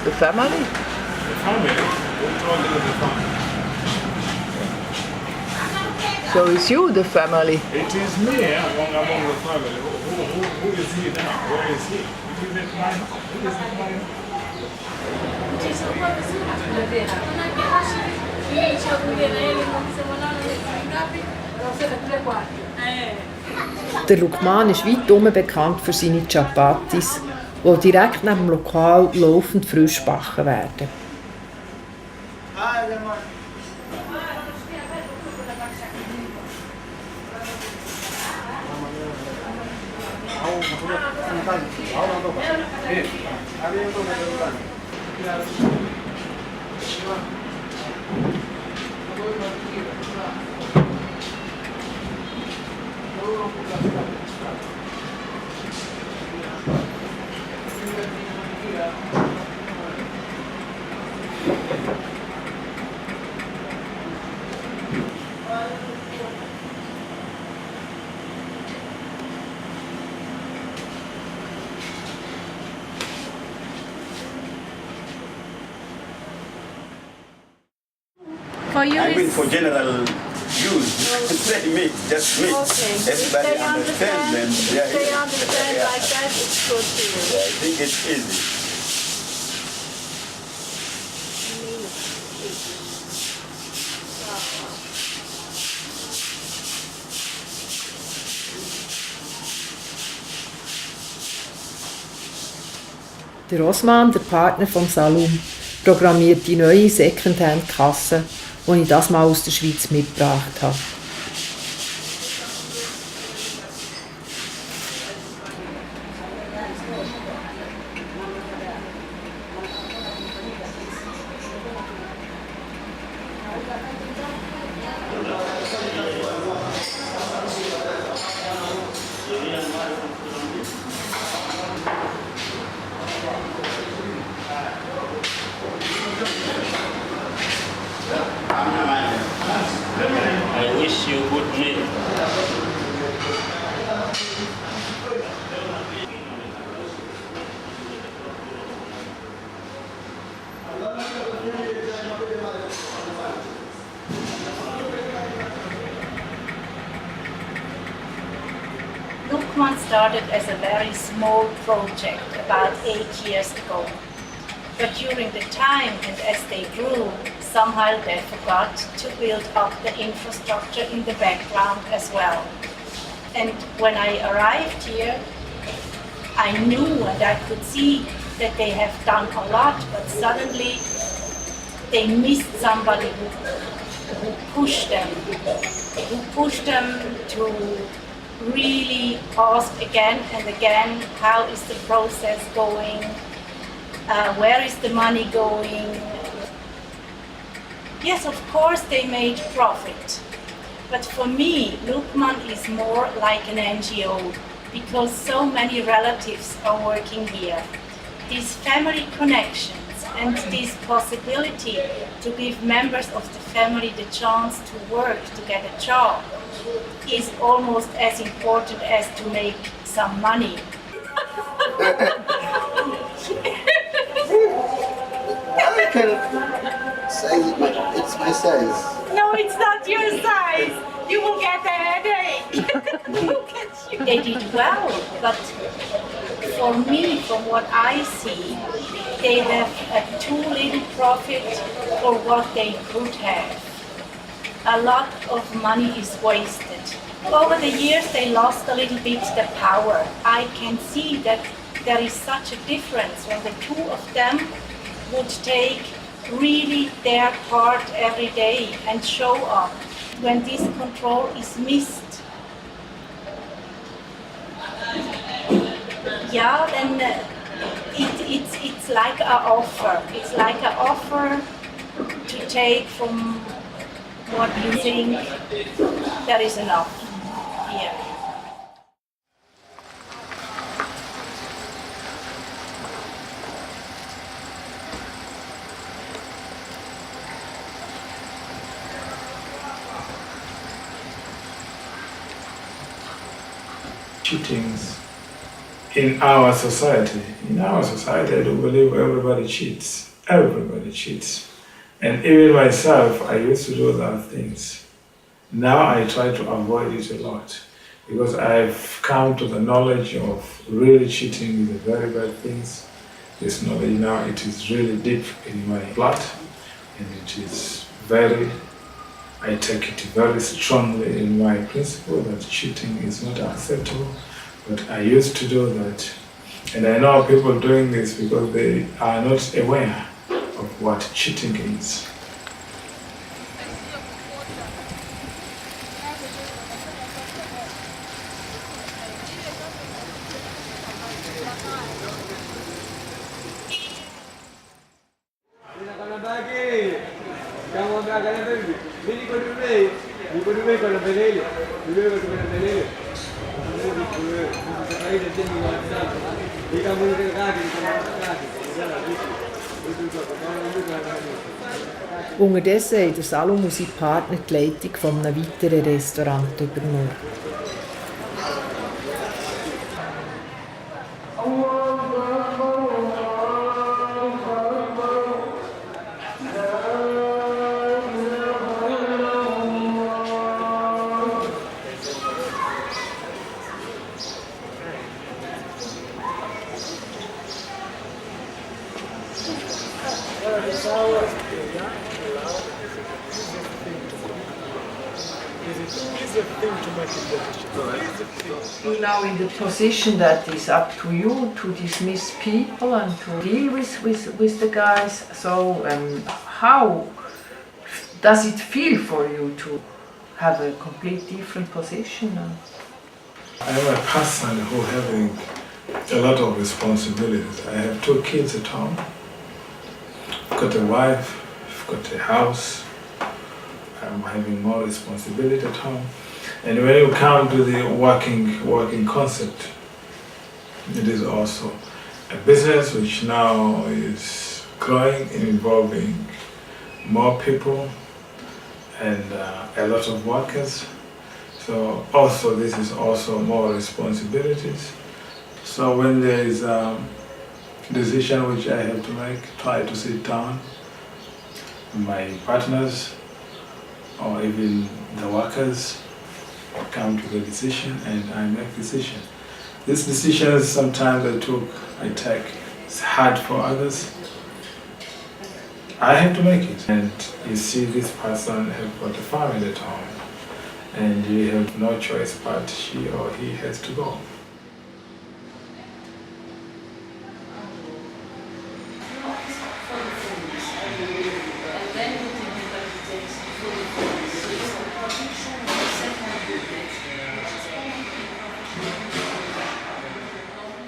The family? The family? Who told you the family? So it's you, the family? It is me among the family. Who is he now? Where is he? Who is it mine? Who is it mine? Der Lukman ist weit bekannt für seine Chapatis, die direkt neben dem Lokal laufend frisch gebacken werden. For you, I mean, for general use, say meat, just meat. okay. Everybody understands them. If they understand like that, it's good to you. I think it's easy. Der Osman, der Partner von Salum, programmiert die neue Secondhand-Kasse, die ich das Mal aus der Schweiz mitgebracht habe. I wish you good meal. Lukman started as a very small project about 8 years ago. But during the time and as they grew, somehow they forgot to build up the infrastructure in the background as well. And when I arrived here, I knew and I could see that they have done a lot, but suddenly they missed somebody who pushed them to really ask again and again, how is the process going? Where is the money going? Yes, of course they made profit. But for me, Lukman is more like an NGO because so many relatives are working here. These family connections and this possibility to give members of the family the chance to work, to get a job, is almost as important as to make some money. I can say it's my size. No, it's not your size. You will get a headache. Look at you. They did well, but for me, from what I see, they have a too little profit for what they could have. A lot of money is wasted. Over the years, they lost a little bit the power. I can see that there is such a difference when the two of them would take really their part every day and show up. When this control is missed, yeah, then it's like an offer. It's like an offer to take from what you think there is enough here. Cheatings in our society. In our society, I do believe everybody cheats. Everybody cheats. And even myself, I used to do those things. Now I try to avoid it a lot because I've come to the knowledge of really cheating with the very bad things. This knowledge now, it is really deep in my blood, and it is very, I take it very strongly in my principle that cheating is not acceptable, but I used to do that. And I know people doing this because they are not aware of what cheating is. Unterdessen haben der Salum und sein Partner die Leitung von einem weiteren Restaurant übernommen. Easy thing to make a decision. Now in the position that is up to you to dismiss people and to deal with the guys. So how does it feel for you to have a complete different position now? I'm a person who having a lot of responsibilities. I have 2 kids at home. I've got a wife, I've got a house. I'm having more responsibility at home. And when you come to the working concept, it is also a business which now is growing and involving more people and a lot of workers. So also this is also more responsibilities. So when there is a decision which I have to make, try to sit down with my partners or even the workers, come to the decision and I make decision. These decisions sometimes I take, it's hard for others. I have to make it. And you see this person has got a family at home and you have no choice but she or he has to go.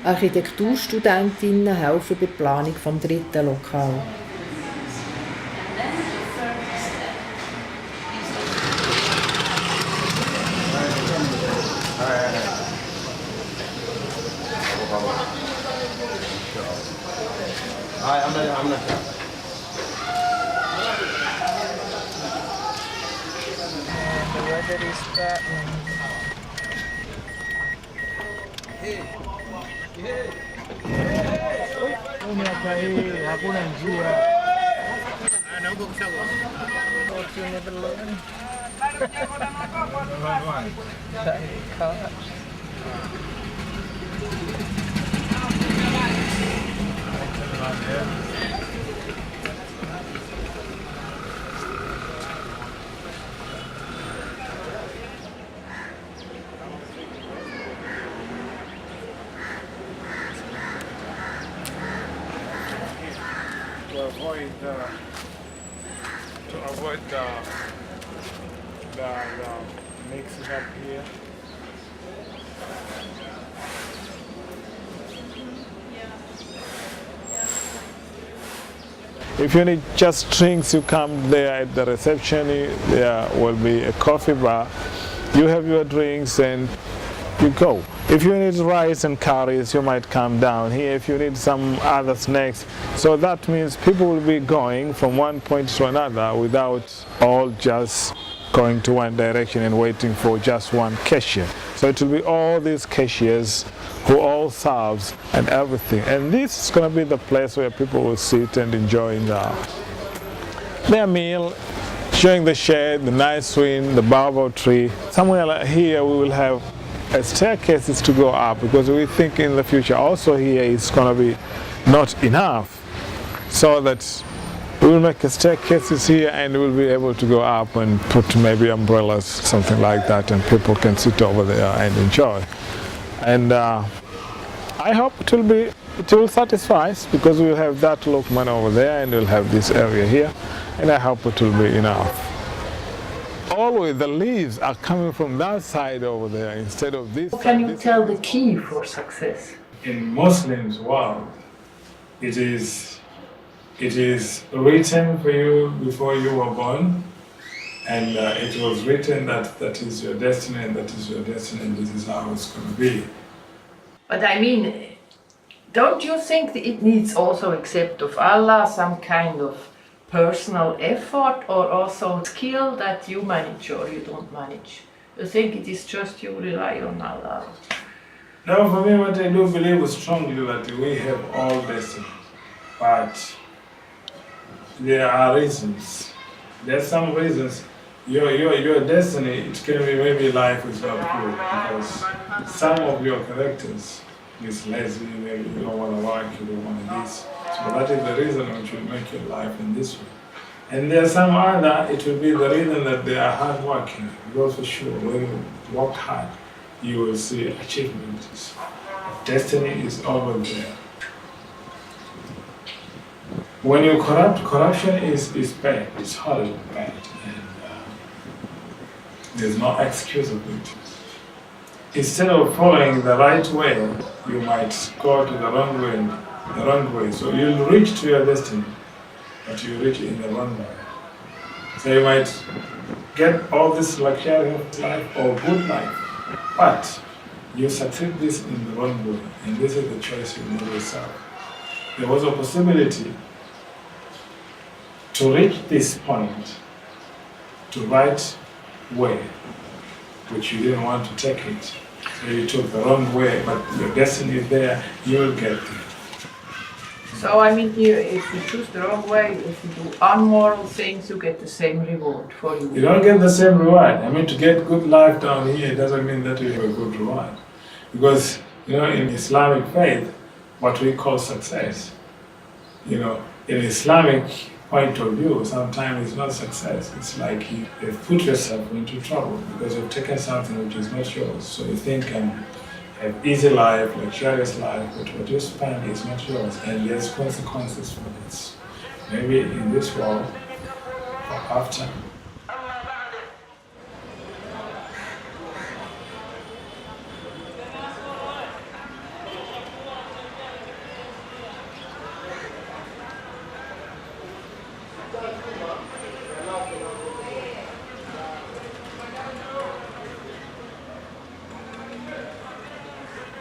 Architekturstudentinnen helfen bei der Planung vom 3. Lokal. The weather is bad. Hakuna njia. What you never learn. To avoid the mixing up here. If you need just drinks, you come there at the reception. There will be a coffee bar. You have your drinks and you go. If you need rice and curries, you might come down here. If you need some other snacks, so that means people will be going from one point to another without all just going to one direction and waiting for just one cashier. So it will be all these cashiers who all serves and everything. And this is going to be the place where people will sit and enjoy their meal, enjoying the shade, the nice wind, the baobab tree. Somewhere like here we will have a staircases to go up because we think in the future also here is going to be not enough, so that we will make a staircases here and we'll be able to go up and put maybe umbrellas, something like that, and people can sit over there and enjoy. And I hope it will satisfy us because we'll have that Lokman over there and we'll have this area here, and I hope it will be enough. Always the leaves are coming from that side over there instead of this. Can you tell the key for success? In Muslims' world, it is written for you before you were born, and it was written that is your destiny, and that is your destiny, and this is how it's going to be. But I mean, don't you think that it needs also, except of Allah, some kind of personal effort or also skill that you manage or you don't manage? You think it is just you rely on Allah? No, for me what I do believe strongly that we have all destiny, but there are reasons. There are some reasons. Your destiny, it can be maybe life is not good because some of your characters is lazy, maybe you don't want to work, you don't want to this. So that is the reason which will make your life in this way. And there's some other, it will be the reason that they are hardworking. Because for sure, when you work hard, you will see achievements. Destiny is over there. When you corrupt, corruption is bad. It's horrible bad. And there's no excuse of it. Instead of following the right way, you might go to the wrong way. So you'll reach to your destiny, but you reach in the wrong way. So you might get all this luxurious life or good life, but you succeed this in the wrong way, and this is the choice you made yourself. There was a possibility to reach this point, to right way, which you didn't want to take it. So you took the wrong way, but your destiny is there, you will get there. So I mean here, if you choose the wrong way, if you do unmoral things, you get the same reward for you. You don't get the same reward. I mean, to get good life down here, it doesn't mean that you have a good reward. Because, you know, in Islamic faith, what we call success, you know, in Islamic point of view, sometimes it's not success. It's like you've put yourself into trouble because you've taken something which is not yours. So you think have easy life, luxurious life, but what you spend is not yours, and there's consequences for this. Maybe in this world or after.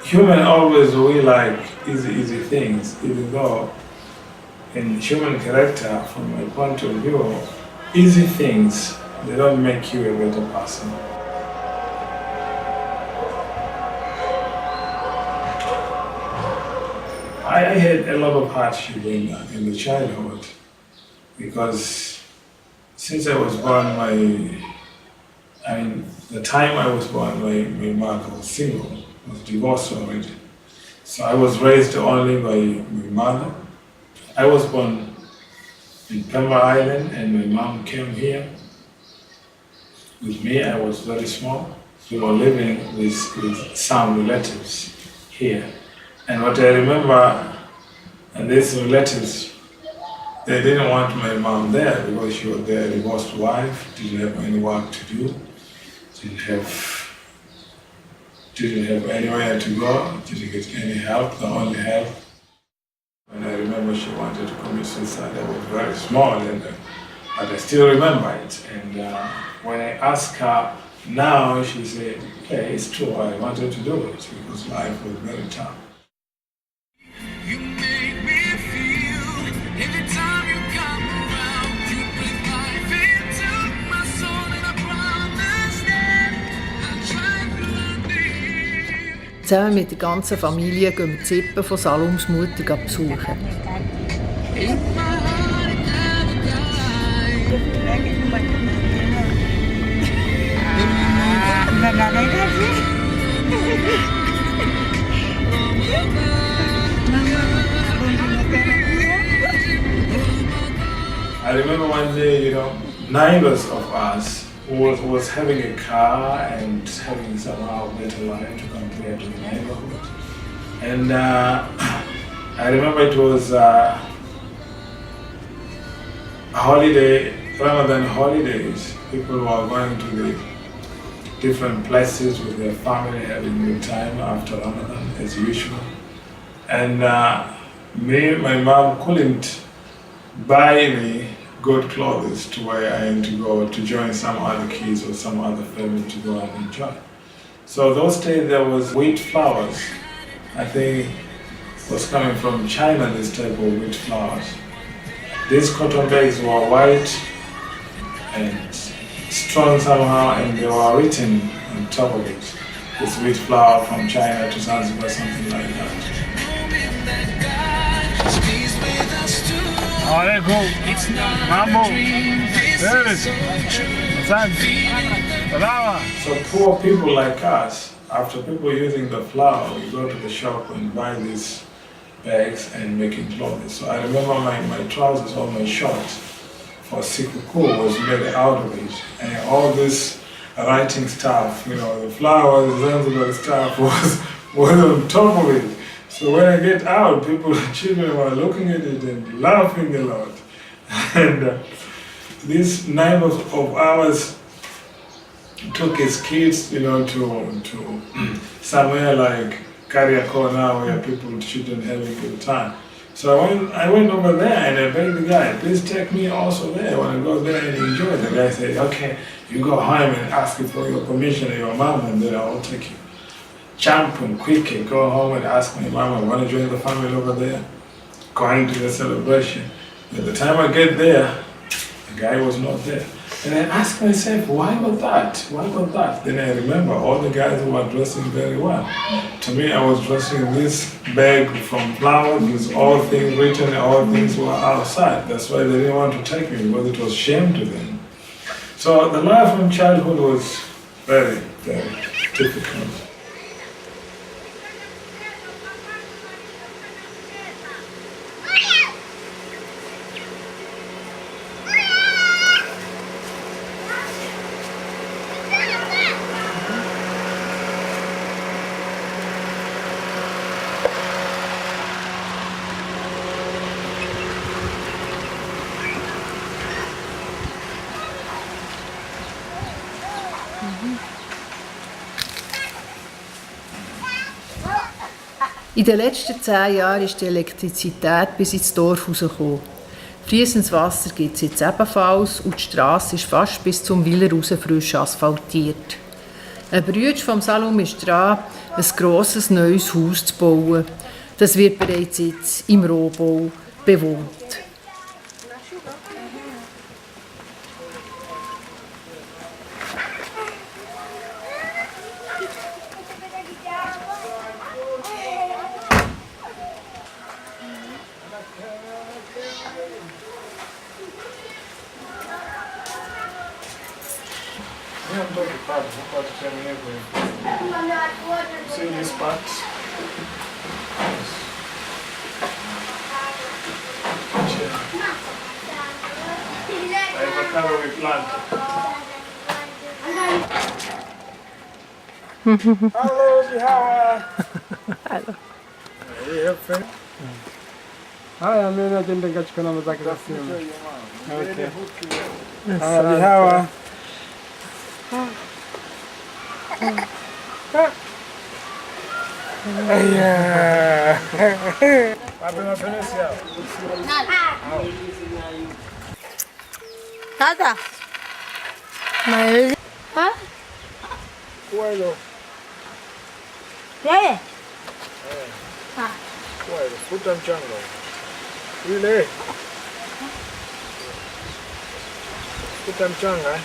Human always we like easy things, even though in human character, from my point of view, easy things, they don't make you a better person. I had a lot of hardship in the childhood because since I was born, the time I was born, my mother was single. Was divorced already. So I was raised only by my mother. I was born in Pemba Island and my mom came here with me. I was very small. We were living with some relatives here. And what I remember, and these relatives, they didn't want my mom there because she was their divorced wife, didn't have any work to do, didn't have anywhere to go, didn't get any help, the only help. And I remember she wanted to commit suicide. I was very small, but I still remember it. And when I asked her now, she said, okay, it's true, I wanted to do it because life was very tough. You make me feel every time you come around, you breathe life into my soul, and I promise that I'll try to learn. Zusammen mit der ganzen Familie gehen wir die Sippe von Salums Mutter besuchen. I remember one day, neighbors of us was having a car and having somehow better life to compare to the neighborhood. And I remember it was a holiday, Ramadan holidays. People were going to the different places with their family, having a good time after Ramadan as usual. And my mom couldn't buy me good clothes to wear and to go to join some other kids or some other family to go and enjoy. So those days there was wheat flowers. I think it was coming from China, this type of wheat flowers. These cotton bags were white and strong somehow, and they were written on top of it. This wheat flower from China to Sansibar, something like that. Alaikum. Mambo. So poor people like us, after people using the flour, we go to the shop and buy these bags and making clothes. So I remember my trousers or my shorts for Sikukuu was made out of it. And all this writing stuff, you know, the flowers, Zanzibar stuff was on top of it. So when I get out, children were looking at it and laughing a lot. And this neighbor of ours took his kids, you know, to somewhere like Kariakoo now where children have a good time. So I went over there and I begged the guy, please take me also there. I want to go there and enjoy. The guy said, okay, you go home and ask for your permission and your mom and then I'll take you. Jump and quick and go home and ask my mom, I want to join the family over there. Going to the celebration. By the time I get there, the guy was not there. And I asked myself, why was that? Why was that? Then I remember all the guys who were dressing very well. To me, I was dressing in this bag from flowers with all things written, all things were outside. That's why they didn't want to take me because it was shame to them. So the life from childhood was very, very difficult. In den letzten 10 Jahren ist die Elektrizität bis ins Dorf rausgekommen. Fließendes Wasser gibt es jetzt ebenfalls und die Strasse ist fast bis zum Willer raus frisch asphaltiert. Ein Bruder von Salum ist dran, ein grosses neues Haus zu bauen. Das wird bereits jetzt im Rohbau bewohnt. See this part? Avocado we planted. Hello, Jihawa. Hello. Haya, mimi naenda nikachukua namba zake za simu. Okay. Haya, hawa. Aya. Wapi mapenzi yao? Nada. Mas... Hã? Coelho. É? Ah. Coelho, fruta mchanga. Ile. Fruta mchanga, eh?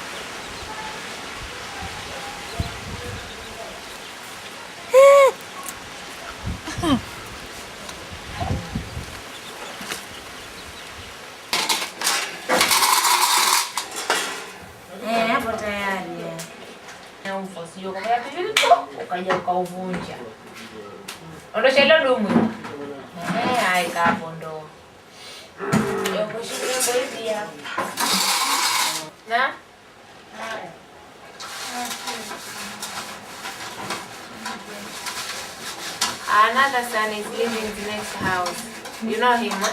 Hapo tayari. Na sio kama ya pili tu ukaja ukauvunja. Ondosha hilo dumu. Hai kapo ndo. Yo kushika mbili ya. Na? Another son is living in the next house. You know him, huh?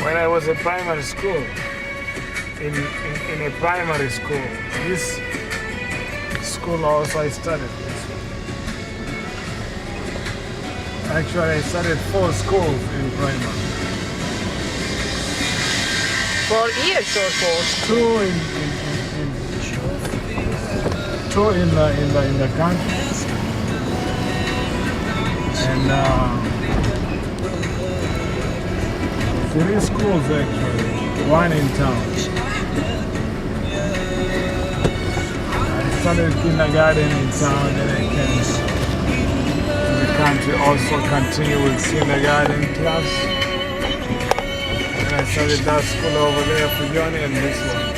When I was in primary school, in a primary school, this school also I studied this. Actually, I studied 4 schools in primary. 4 years or 4? 2 in the country, and 3 schools actually, 1 in town. I started kindergarten in town, then I came to the country, also continue with kindergarten class. And I started that school over there for Johnny and this one.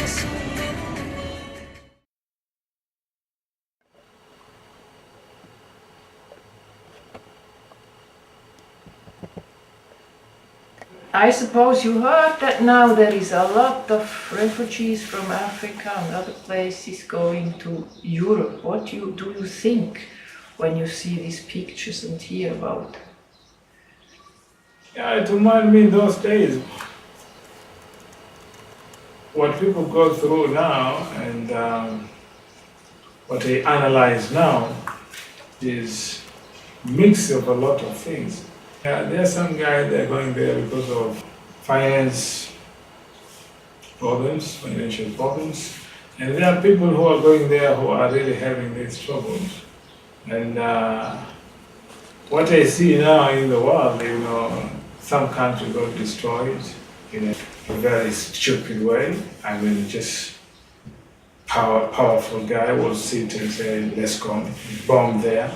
I suppose you heard that now there is a lot of refugees from Africa and other places going to Europe. What do you think when you see these pictures and hear about? Yeah, it reminded me those days. What people go through now and what they analyze now is a mix of a lot of things. Yeah, there are some guys that are going there because of financial problems, and there are people who are going there who are really having these troubles. And what I see now in the world, some countries got destroyed in a very stupid way. I mean, just powerful guy will sit and say, let's go, bomb there.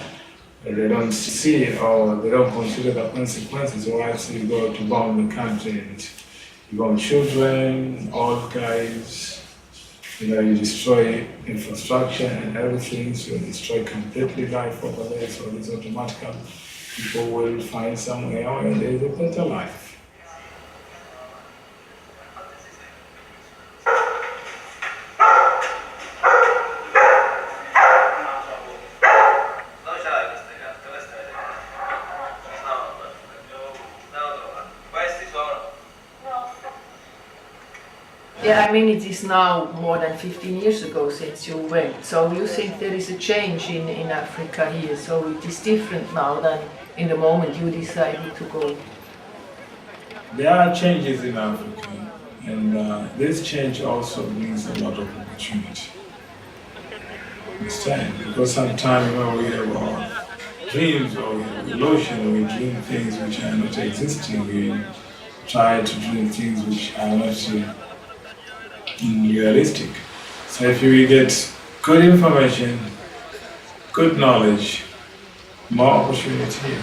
They don't see it or they don't consider the consequences. Once you go to bomb the country and you bomb children, old guys, you destroy infrastructure and everything, so you destroy completely life over there, so it's automatically people will find somewhere where there is a better life. Yeah, I mean, it is now more than 15 years ago since you went. So you think there is a change in Africa here, so it is different now than in the moment you decided to go? There are changes in Africa, and this change also brings a lot of opportunity. Understand? Because sometimes when we have our dreams or we have illusion, we dream things which are not existing, we try to dream things which are not realistic. So if you get good information, good knowledge, more opportunity here.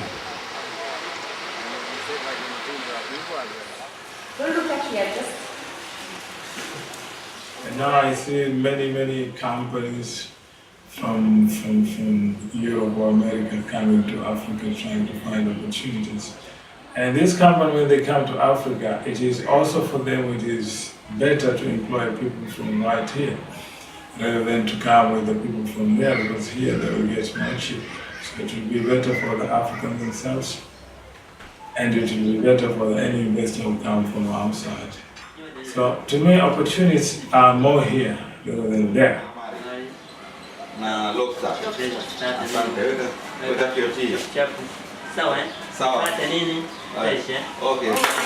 And now I see many companies from Europe or America coming to Africa trying to find opportunities. And this company, when they come to Africa, it is also for them, it is better to employ people from right here rather than to come with the people from there, because here they will get more cheap. So it will be better for the Africans themselves, and it will be better for any investor who come from outside. So to me, opportunities are more here rather than there.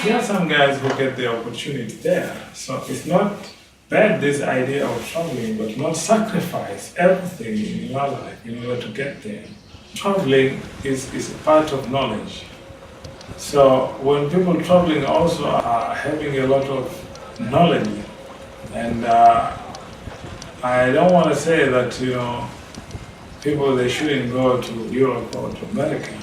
There are some guys who get the opportunity there, so it's not bad, this idea of traveling, but not sacrifice everything in your life in order to get there. Traveling is a part of knowledge. So when people traveling also are having a lot of knowledge, and I don't want to say that people they shouldn't go to Europe or to America.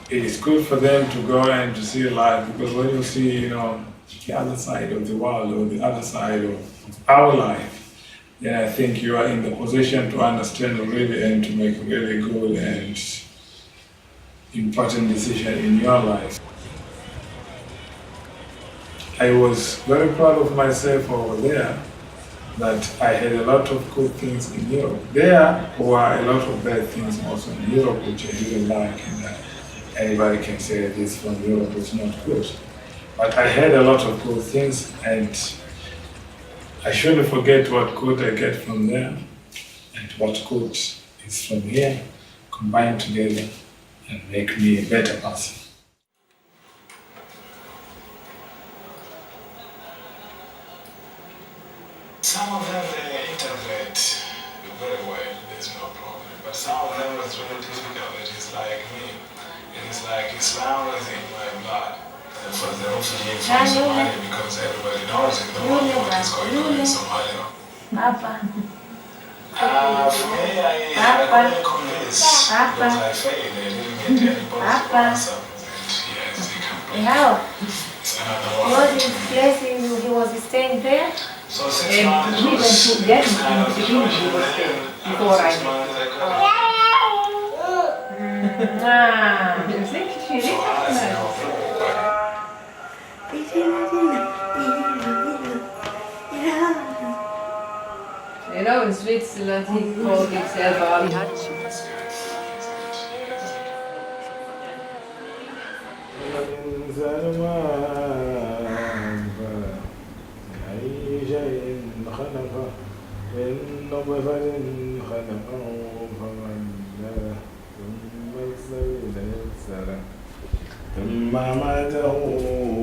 It is good for them to go and to see life, because when you see the other side of the world or the other side of our life, then I think you are in the position to understand really and to make really good and important decision in your life. I was very proud of myself over there, that I had a lot of good things in Europe. There were a lot of bad things also in Europe which I didn't like, and anybody can say this from Europe is not good. But I had a lot of good things, and I shouldn't forget what good I get from there and what good is from here, combined together and make me a better person. Some of them they integrate very well, there's no problem. But some of them is really difficult. It is like me. It is like Islam is in my blood. For the refugee from Somalia, because everybody knows in the world what is going on in Somalia. Papa. For me, I couldn't convince because I failed. I didn't get anybody to answer that How? it's another one. Was his place he was staying there? So 6 months We went was to get kind in of the the beginning, he was there, before I 6 met. months I couldn't. You think she recognized? You know, in Switzerland he called himself Ali Hachi. أي شيء خلقه من نطفة خلقه فقدره ثم السبيل يسره ثم ماته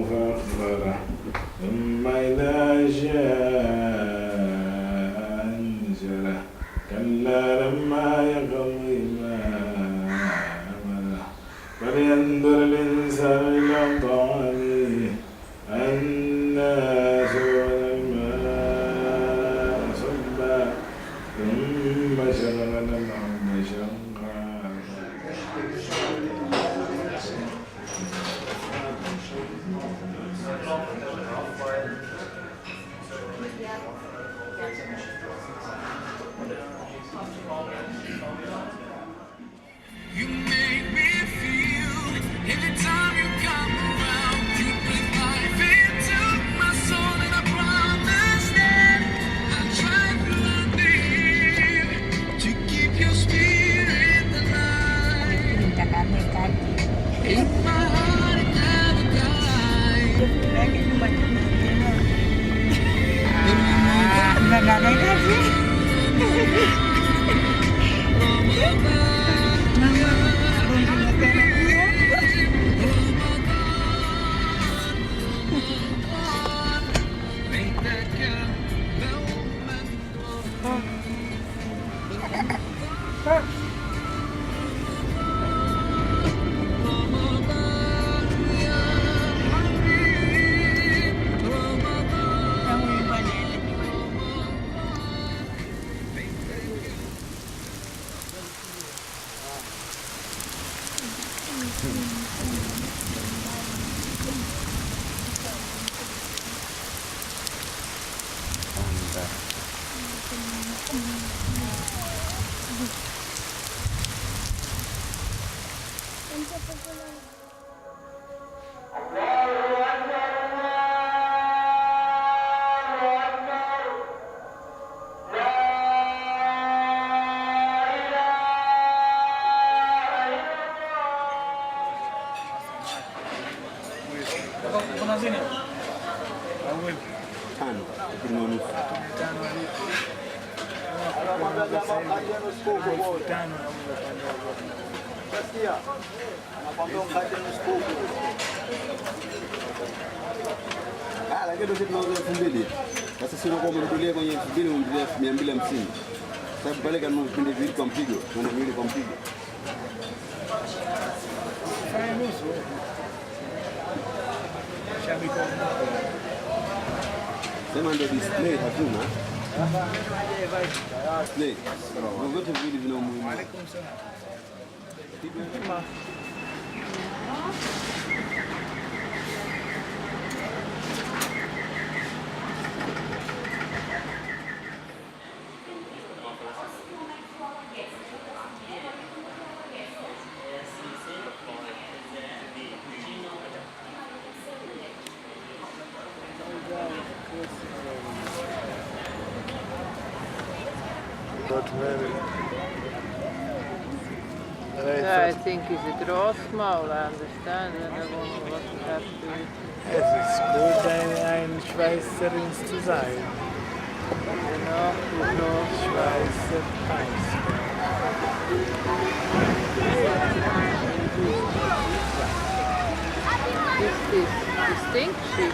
فأخبره ثم إذا شاء أنشره كلا لما يقضي ما أمره فلينظر الإنسان إلى طعامه أنا سقينا الماء صبا ثم شققنا الأرض شقا You make me feel every time you come around. You breathe life into my soul, and I promise that I'll try to live to keep your spirit alive. In my heart it never Lakini sisi tunauza 2000. Sasa sio kwa mtulie kwenye 2000 umtulie 250. Sababu pale kama vipindi viwili kwa mpigo, kuna miwili kwa mpigo. Sema ndio display hatuna. Display. Vyote viwili vina umuhimu. I think it's a grossmaul, I understand, and I wonder what you have to do. Es ist gut, ein Schweizerin zu sein. Genau, genau. Schweizer Eis. Is this distinction?